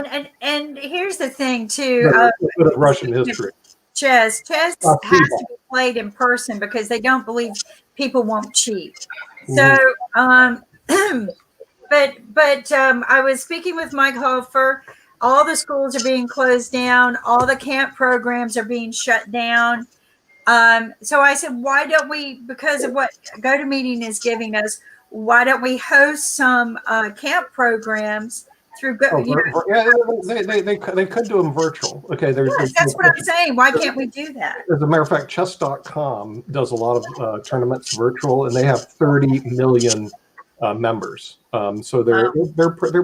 and here's the thing, too. A bit of Russian history. Chess has to be played in person because they don't believe people won't cheat. So, but I was speaking with Mike Hofer. All the schools are being closed down. All the camp programs are being shut down. So I said, why don't we, because of what GoToMeeting is giving us, why don't we host some camp programs through Go? They could do them virtual. Okay, that's what I'm saying. Why can't we do that? As a matter of fact, chess.com does a lot of tournaments virtual, and they have 30 million members. So they're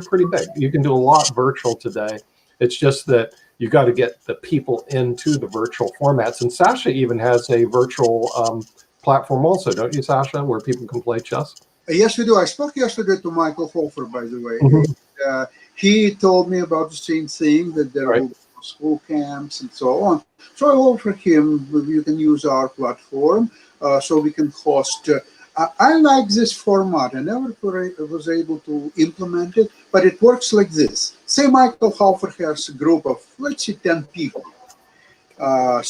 pretty big. You can do a lot virtual today. It's just that you got to get the people into the virtual formats. And Sasha even has a virtual platform also, don't you, Sasha, where people can play chess? Yes, we do. I spoke yesterday to Michael Hofer, by the way. He told me about the same thing, that there will be school camps and so on. So I offered him, you can use our platform so we can host. I like this format. I never was able to implement it, but it works like this. Say Michael Hofer has a group of, let's say, 10 people, 10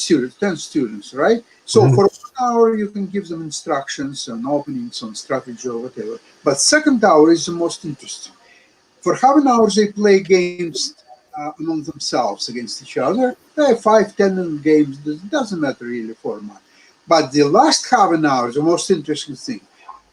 students, right? So for 1 hour, you can give them instructions on openings, on strategy or whatever. But second hour is the most interesting. For half an hour, they play games among themselves against each other. 5-10 minute games, it doesn't matter really format. But the last half an hour is the most interesting thing.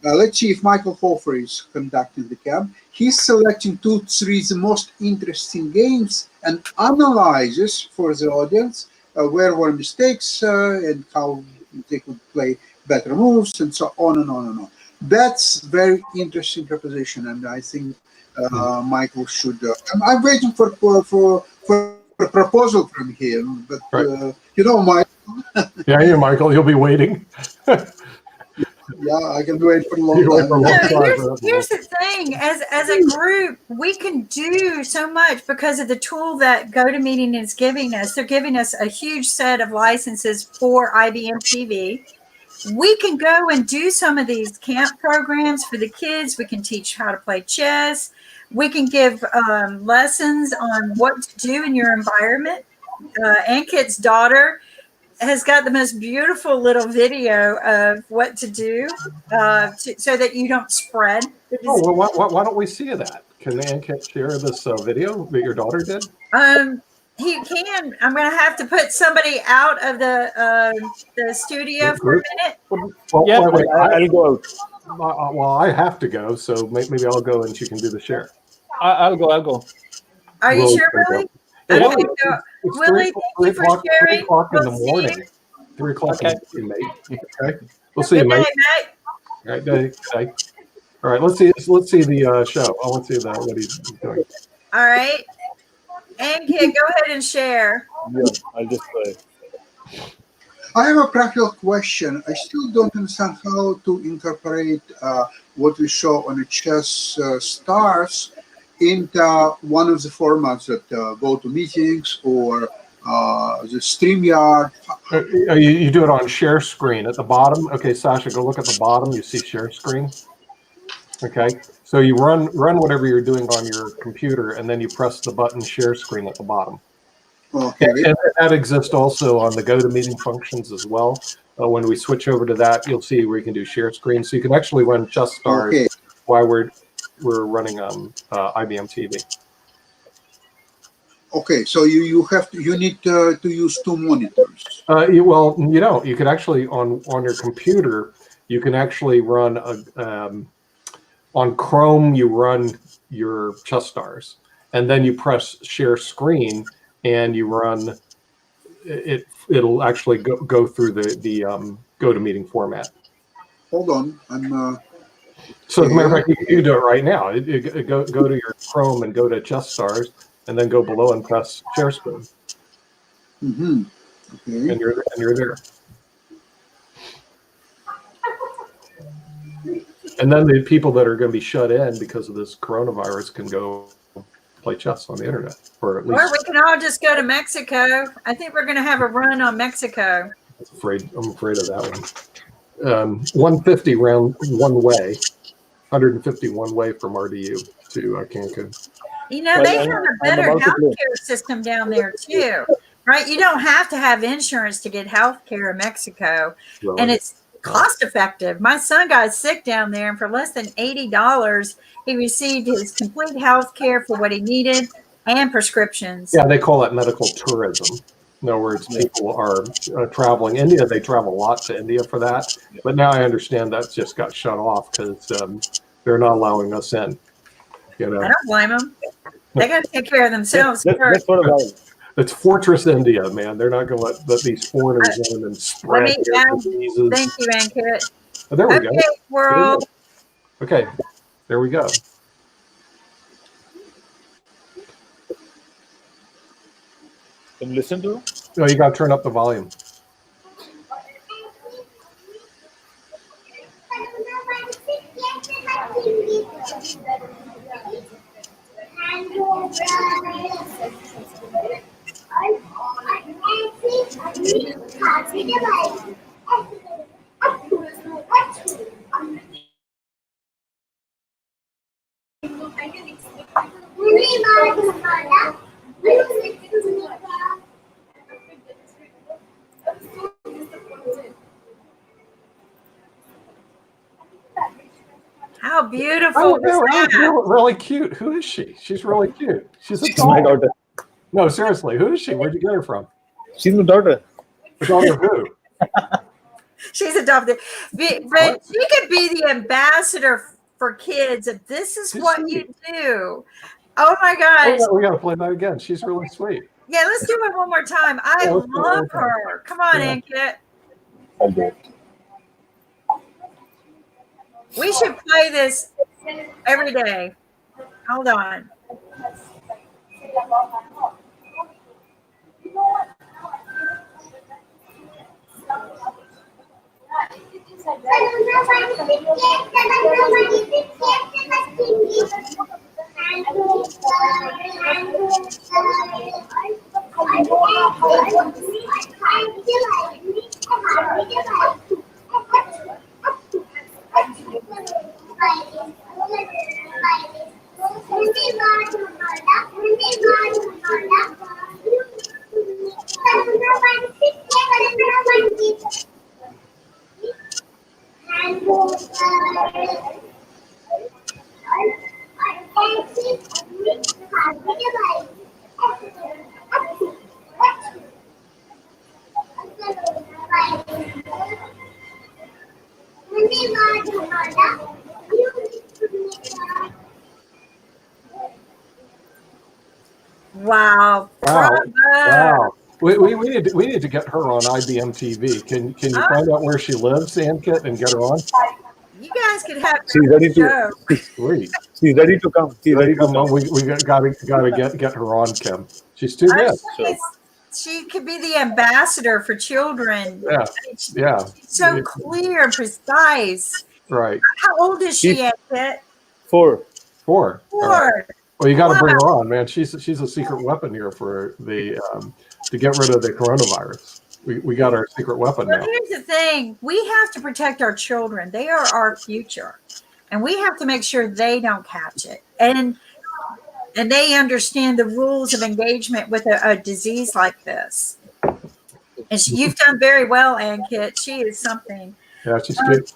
Let's see if Michael Hofer is conducting the camp. He's selecting 2-3 the most interesting games and analyzes for the audience where were mistakes and how they could play better moves and so on and on and on. That's very interesting proposition, and I think Michael should. I'm waiting for a proposal from him, but Michael. Yeah, Michael, you'll be waiting. Yeah, I can wait for a long time. Here's the thing: as a group, we can do so much because of the tool that GoToMeeting is giving us. They're giving us a huge set of licenses for IBM TV. We can go and do some of these camp programs for the kids. We can teach how to play chess. We can give lessons on what to do in your environment. Ankit's daughter has got the most beautiful little video of what to do so that you don't spread. Oh, well, why don't we see that? Can Ankit share this video that your daughter did? He can. I'm going to have to put somebody out of the studio for a minute. Well, Yeah, wait, I'll go out. well, I have to go, so maybe I'll go and she can do the share. I'll go. Are you Willie's sure, gonna go. Willie? Yeah, Okay, it's- so it's Willie, thank you for sharing. 3 o'clock in the We'll see you. morning. 3 o'clock in Okay. the morning, mate. Okay, we'll see you, Good mate. night, Mate. All right, good night. All right, let's see the show. I want to see what he's doing. All right. And kid, go ahead and share. Yeah, I'll just try. I have a practical question. I still don't understand how to incorporate what we show on the chess stars into one of the formats that go to meetings or the StreamYard. You do it on share screen at the bottom. Okay, Sasha, go look at the bottom. You see share screen. Okay, so you run whatever you're doing on your computer, and then you press the button share screen at the bottom. Okay. And that exists also on the GoToMeeting functions as well. When we switch over to that, you'll see where you can do share screen. So you can actually run Chess Stars Okay. while we're running IBM TV. Okay, so you need to use two monitors. Well, you don't. You could actually on your computer, you can actually run on Chrome. You run your Chess Stars, and then you press share screen, and you run it. It'll actually go through the GoToMeeting format. Hold on, I'm. So as a matter of fact, you do it right now. Go to your Chrome and go to Chess Stars, and then go below and press share screen. Mm-hmm. Okay. And you're there. And then the people that are going to be shut in because of this coronavirus can go play chess on the internet, or at least. Or we can all just go to Mexico. I think we're going to have a run on Mexico. I'm afraid of that one. 150 round one way, 150 one way from RDU to Cancun. You know, they have a better healthcare system down there too, right? You don't have to have insurance to get healthcare in Mexico, Really? and it's cost effective. My son got sick down there, and for less than $80, he received his complete healthcare for what he needed and prescriptions. Yeah, they call that medical tourism. In other words, people are traveling. India, they travel a lot to India for that. But now I understand that just got shut off because they're not allowing us in. You know, I don't blame them. They got to take care of themselves That's first. for a while. it's Fortress India, man. They're not going to let these foreigners in and spread their diseases. Thank you, Ankit. Oh, there we go. Okay, world. Okay, there we go. Can you listen to? No, you got to turn up the volume. How beautiful Oh, is that? really cute. Who is she? She's really cute. She's a She's my doll. daughter. No, seriously, who is she? Where'd you get her from? She's my daughter. The daughter of who? She's adopted. But she could be the ambassador for kids if this is what you do. Oh my gosh. We got to play that again. She's really sweet. Yeah, let's do it one more time. I love her. Come on, Ankit. I'll do it. We should play this every day. Hold on. Wow. Wow. Bravo. Wow. We need to get her on IBM TV. Can you find out where she lives, Ankit, and get her on? You guys could have She's ready to. show. Sweet. She's ready to come. She's ready to Come on, come. we gotta get her on, Kim. She's too good. She could be the ambassador for children. Yeah. Yeah. So clear, precise. Right. How old is she, Ankit? 4. 4. Four. Well, you got to bring her on, man. She's a secret weapon here for the to get rid of the coronavirus. We got our secret weapon Well, now. here's the thing. We have to protect our children. They are our future. And we have to make sure they don't catch it. And they understand the rules of engagement with a disease like this. And you've done very well, Ankit. She is something. Yeah, she's good.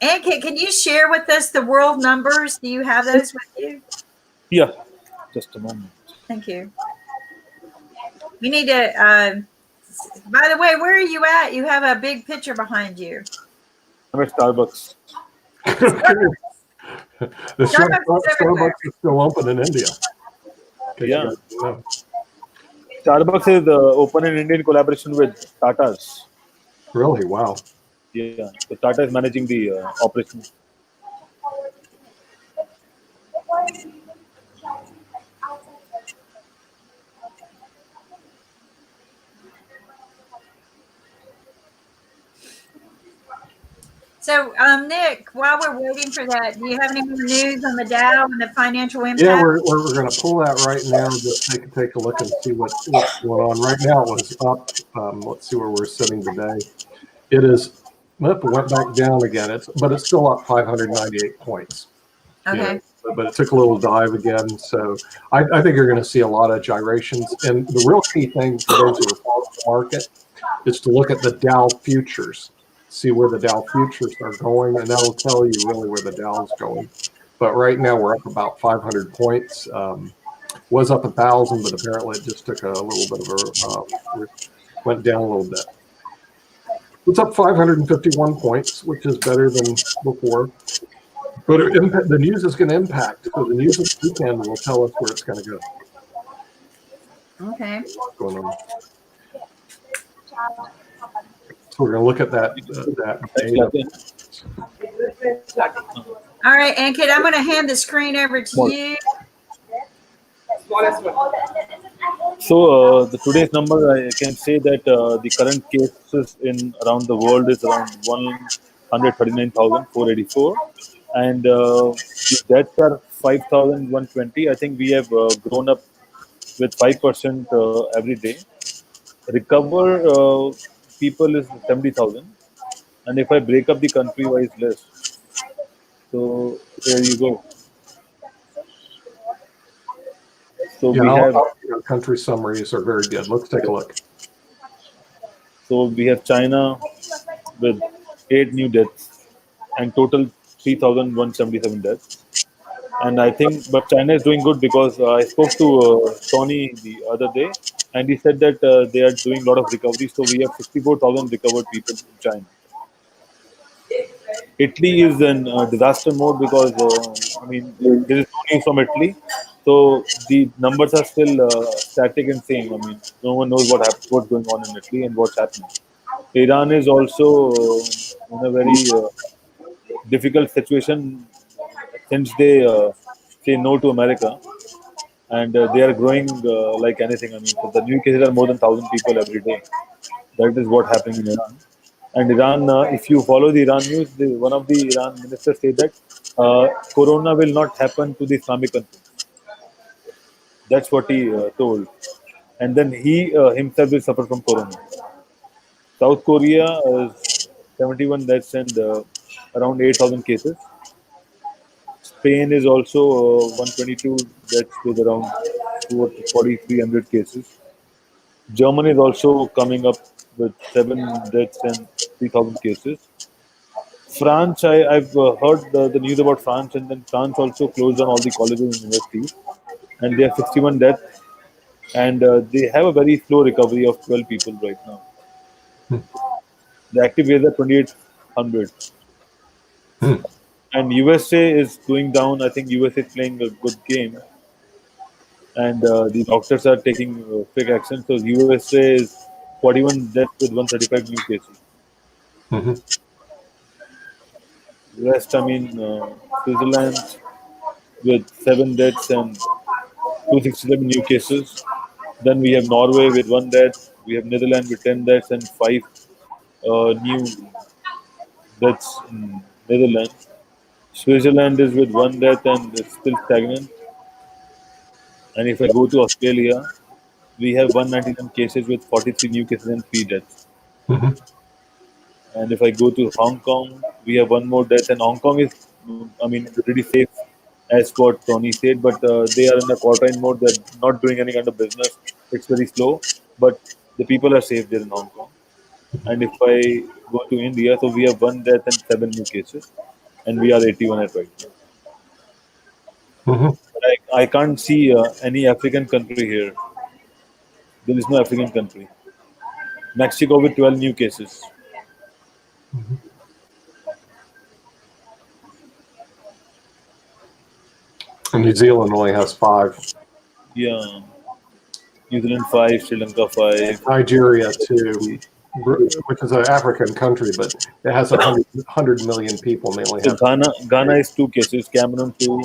Ankit, can you share with us the world numbers? Do you have those with you? Yeah. Just a moment. Thank you. We need to, by the way, where are you at? You have a big picture behind you. I'm at Starbucks. The Starbucks is still open in India. Yeah. Starbucks is open in India in collaboration with Tata's. Really? Wow. Yeah. So Tata is managing the operation. So, Nick, while we're waiting for that, do you have any more news on the Dow and the financial impact? Yeah, we're going to pull that right now. Just take a look and see what's going on. Right now, it was up. Let's see where we're sitting today. It is. It went back down again. But it's still up 598 points. Okay. But it took a little dive again. So I think you're going to see a lot of gyrations. And the real key thing for those who are following the market is to look at the Dow futures. See where the Dow futures are going, and that'll tell you really where the Dow is going. But right now we're up about 500 points. Was up 1,000, but apparently it just took a little bit of a went down a little bit. It's up 551 points, which is better than before. But the news is going to impact. So the news this weekend will tell us where it's going to go. Okay. What's going on? So we're going to look at that data. All right, Ankit, I'm going to hand the screen over to you. So the today's number, I can say that the current cases in around the world is around 139,484, and the deaths are 5,120. I think we have grown up with 5% every day. Recover people is 70,000, and if I break up the country-wise list, so there you go. So we have country summaries are very good. Let's take a look. So we have China with 8 new deaths and total 3,177 deaths. And I think, but China is doing good because I spoke to Tony the other day, and he said that they are doing a lot of recovery. So we have 64,000 recovered people in China. Italy is in disaster mode because there is no news from Italy. So the numbers are still static and same. I mean, no one knows what's going on in Italy and what's happening. Iran is also in a very difficult situation since they say no to America, and they are growing like anything. I mean, so the new cases are more than 1,000 people every day. That is what happening in Iran. And Iran, if you follow the Iran news, one of the Iran ministers said that Corona will not happen to the Islamic country. That's what he told. And then he himself will suffer from Corona. South Korea is 71 deaths and around 8,000 cases. Spain is also 122 deaths with around 4,300 cases. Germany is also coming up with 7 deaths and 3,000 cases. France, I've heard the news about France, and then France also closed down all the colleges and universities, and they have 61 deaths, and they have a very slow recovery of 12 people right now. The active cases are 2,800. And USA is going down. I think USA is playing a good game, and the doctors are taking quick action. So USA is 41 deaths with 135 new cases. Mhm. Rest, Switzerland with 7 deaths and 267 new cases. Then we have Norway with 1 death. We have Netherlands with 10 deaths and 5 new deaths in Netherlands. Switzerland is with 1 death and it's still stagnant. And if I go to Australia, we have 199 cases with 43 new cases and 3 deaths. Mhm. And if I go to Hong Kong, we have 1 more death. And Hong Kong is, pretty safe, as what Tony said. But they are in a quarantine mode. They're not doing any kind of business. It's very slow. But the people are safe there in Hong Kong. And if I go to India, so we have 1 death and 7 new cases, and we are 81 at right now. Mhm. But I can't see any African country here. There is no African country. Mexico with 12 new cases. And New Zealand only has 5. Yeah. New Zealand 5, Sri Lanka 5. Nigeria too, which is an African country, but it has 100 million people. And they only So have Ghana is 2 cases. Cameroon 2.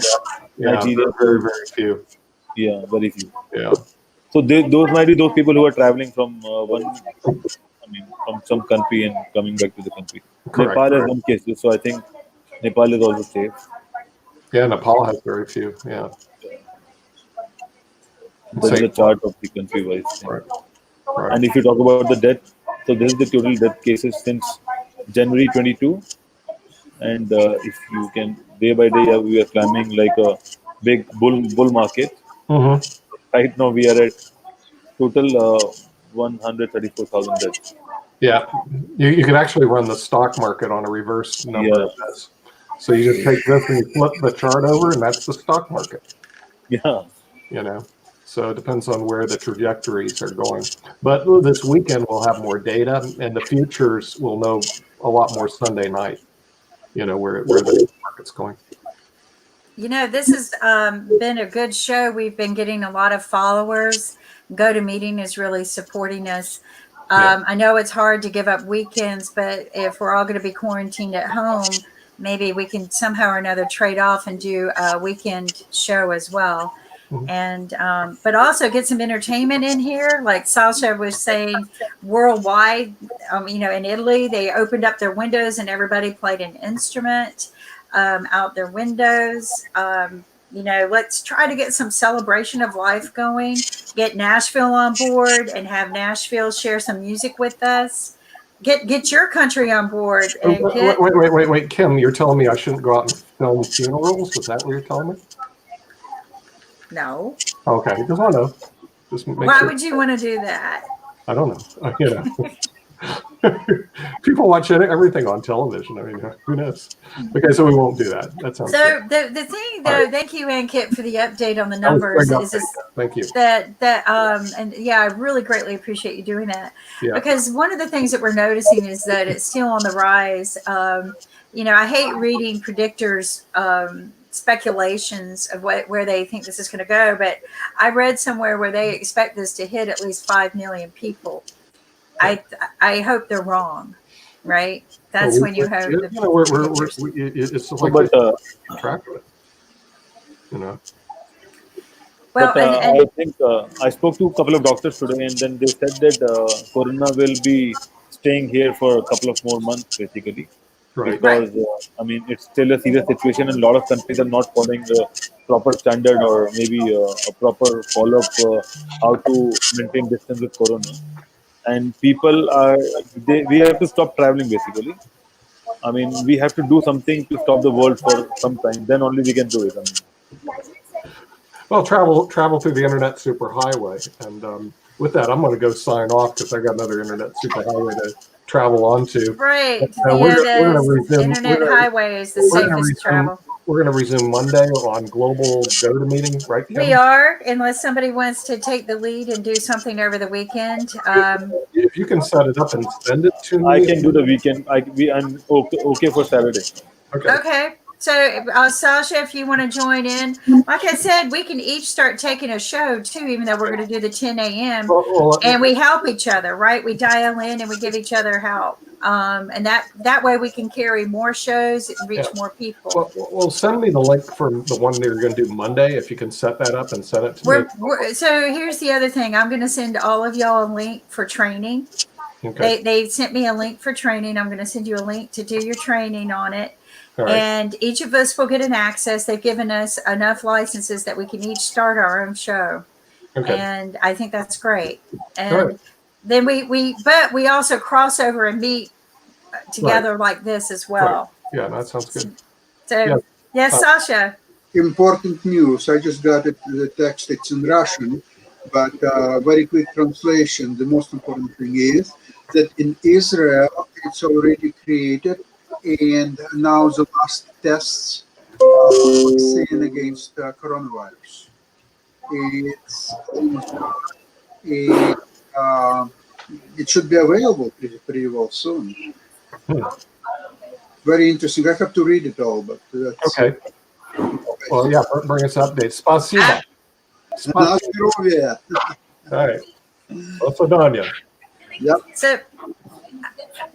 Nigeria very, 2. very few. Yeah, very few. Yeah. So those might be those people who are traveling from from some country and coming back to the country. Correct, Nepal has correct. 1 case, so I think Nepal is also safe. Yeah, Nepal has very few. Yeah. This is the chart of the country-wise. Right. Right. And if you talk about the death, so this is the total death cases since January 22. And if you can, day by day, we are climbing like a big bull market. Mhm. Right now, we are at total 134,000 deaths. Yeah, you can actually run the stock market on a reverse number of this. So you just take this and you flip the chart over, and that's the stock market. Yeah. You know, so it depends on where the trajectories are going. But this weekend we'll have more data, and the futures will know a lot more Sunday night. You know where the market's going. You know, this has been a good show. We've been getting a lot of followers. GoToMeeting is really supporting us. I know it's hard to give up weekends, but if we're all going to be quarantined at home, maybe we can somehow or another trade off and do a weekend show as well. And but also get some entertainment in here. Like Sasha was saying, worldwide, you know, in Italy, they opened up their windows and everybody played an instrument out their windows. You know, let's try to get some celebration of life going. Get Nashville on board and have Nashville share some music with us. Get your country on board. And Wait, Kim, you're telling me I shouldn't go out and film funerals? Is that what you're telling me? No. Okay, just want to just make Why sure. would you want to do that? I don't know. You know, people watch everything on television. I mean, who knows? Okay, so we won't do that. That sounds So good. the thing, though, thank you, Ankit, for the update on the numbers. Thank you. And yeah, I really greatly appreciate you doing that. Yeah. Because one of the things that we're noticing is that it's still on the rise. You know, I hate reading predictors. Speculations of where they think this is going to go, but I read somewhere where they expect this to hit at least 5 million people. I hope they're wrong, right? That's when you hope. You know, it's like track of it. You know. Well, but I think I spoke to a couple of doctors today, and then they said that Corona will be staying here for a couple of more months, basically. Right. Because it's still a serious situation, and a lot of countries are not following the proper standard or maybe a proper follow-up how to maintain distance with Corona. And people we have to stop traveling, basically. I mean, we have to do something to stop the world for some time. Then only we can do it. Well, travel through the internet superhighway, and with that, I'm going to go sign off because I got another internet superhighway to travel onto. Right. We're gonna resume, internet highway is the safest travel. we're going to resume Monday on global GoToMeeting, right? We Kevin? are, unless somebody wants to take the lead and do something over the weekend. If you can set it up and send it to me. I can do the weekend. I'm okay for Saturday. Okay. Okay. So, Sasha, if you want to join in, like I said, we can each start taking a show too, even though we're going to do the 10 a.m. Well, And we help each other, right? We dial in and we give each other help. And that way we can carry more shows and reach more people. well, send me the link for the one that you're going to do Monday. If you can set that up and send it to me. So here's the other thing. I'm going to send all of y'all a link for training. Okay. They sent me a link for training. I'm going to send you a link to do your training on it. All right. And each of us will get an access. They've given us enough licenses that we can each start our own show. Okay. And I think that's great. And Right. then we also cross over and meet together like this as well. Right. Yeah, that sounds good. So, yes, Sasha. Important news. I just got it, the text. It's in Russian, but very quick translation. The most important thing is that in Israel, it's already created, and now the last tests vaccine against coronavirus. It should be available pretty well soon. Very interesting. I have to read it all, but that's Okay. Well, yeah, bring us updates. Spasiba. На здоровье. All right. До Yep.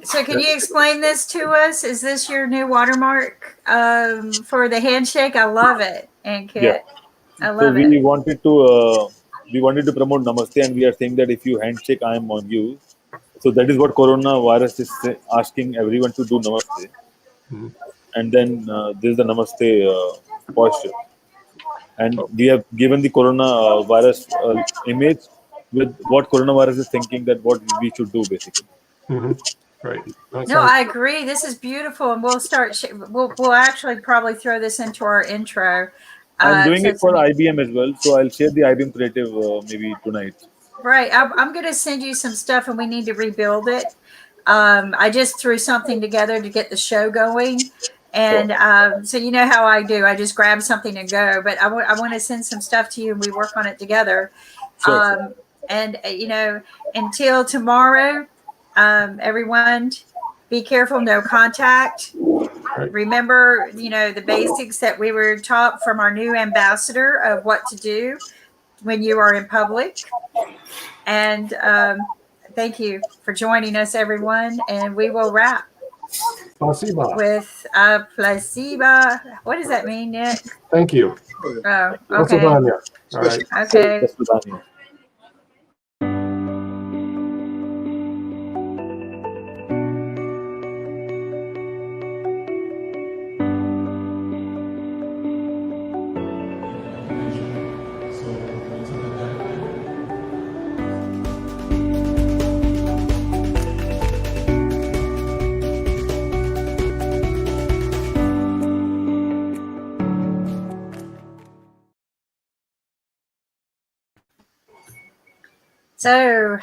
So can you explain this to us? Is this your new watermark for the handshake? I love it, and Kit. Yeah. I So love we it. wanted to promote Namaste, and we are saying that if you handshake, I am on you. So that is what coronavirus is asking everyone to do Namaste. Mhm. And then this is the Namaste posture. And we have given the coronavirus image with what coronavirus is thinking that what we should do basically. Mm-hmm. Right. That No, sounds- I agree. This is beautiful, and we'll start. We'll actually probably throw this into our intro. I'm doing so it for IBM as well, so I'll share the IBM creative maybe tonight. Right. I'm going to send you some stuff, and we need to rebuild it. I just threw something together to get the show going. And so you know how I do. I just grab something and go. But I want to send some stuff to you, and we work on it together. Sure. And, until tomorrow, everyone, be careful, no contact. Right. Remember, the basics that we were taught from our new ambassador of what to do when you are in public. And thank you for joining us, everyone. And we will wrap Spasiba. with placebo. What does that mean, Nick? Thank you. Oh, До okay. свидания. All right. Okay. До свидания. So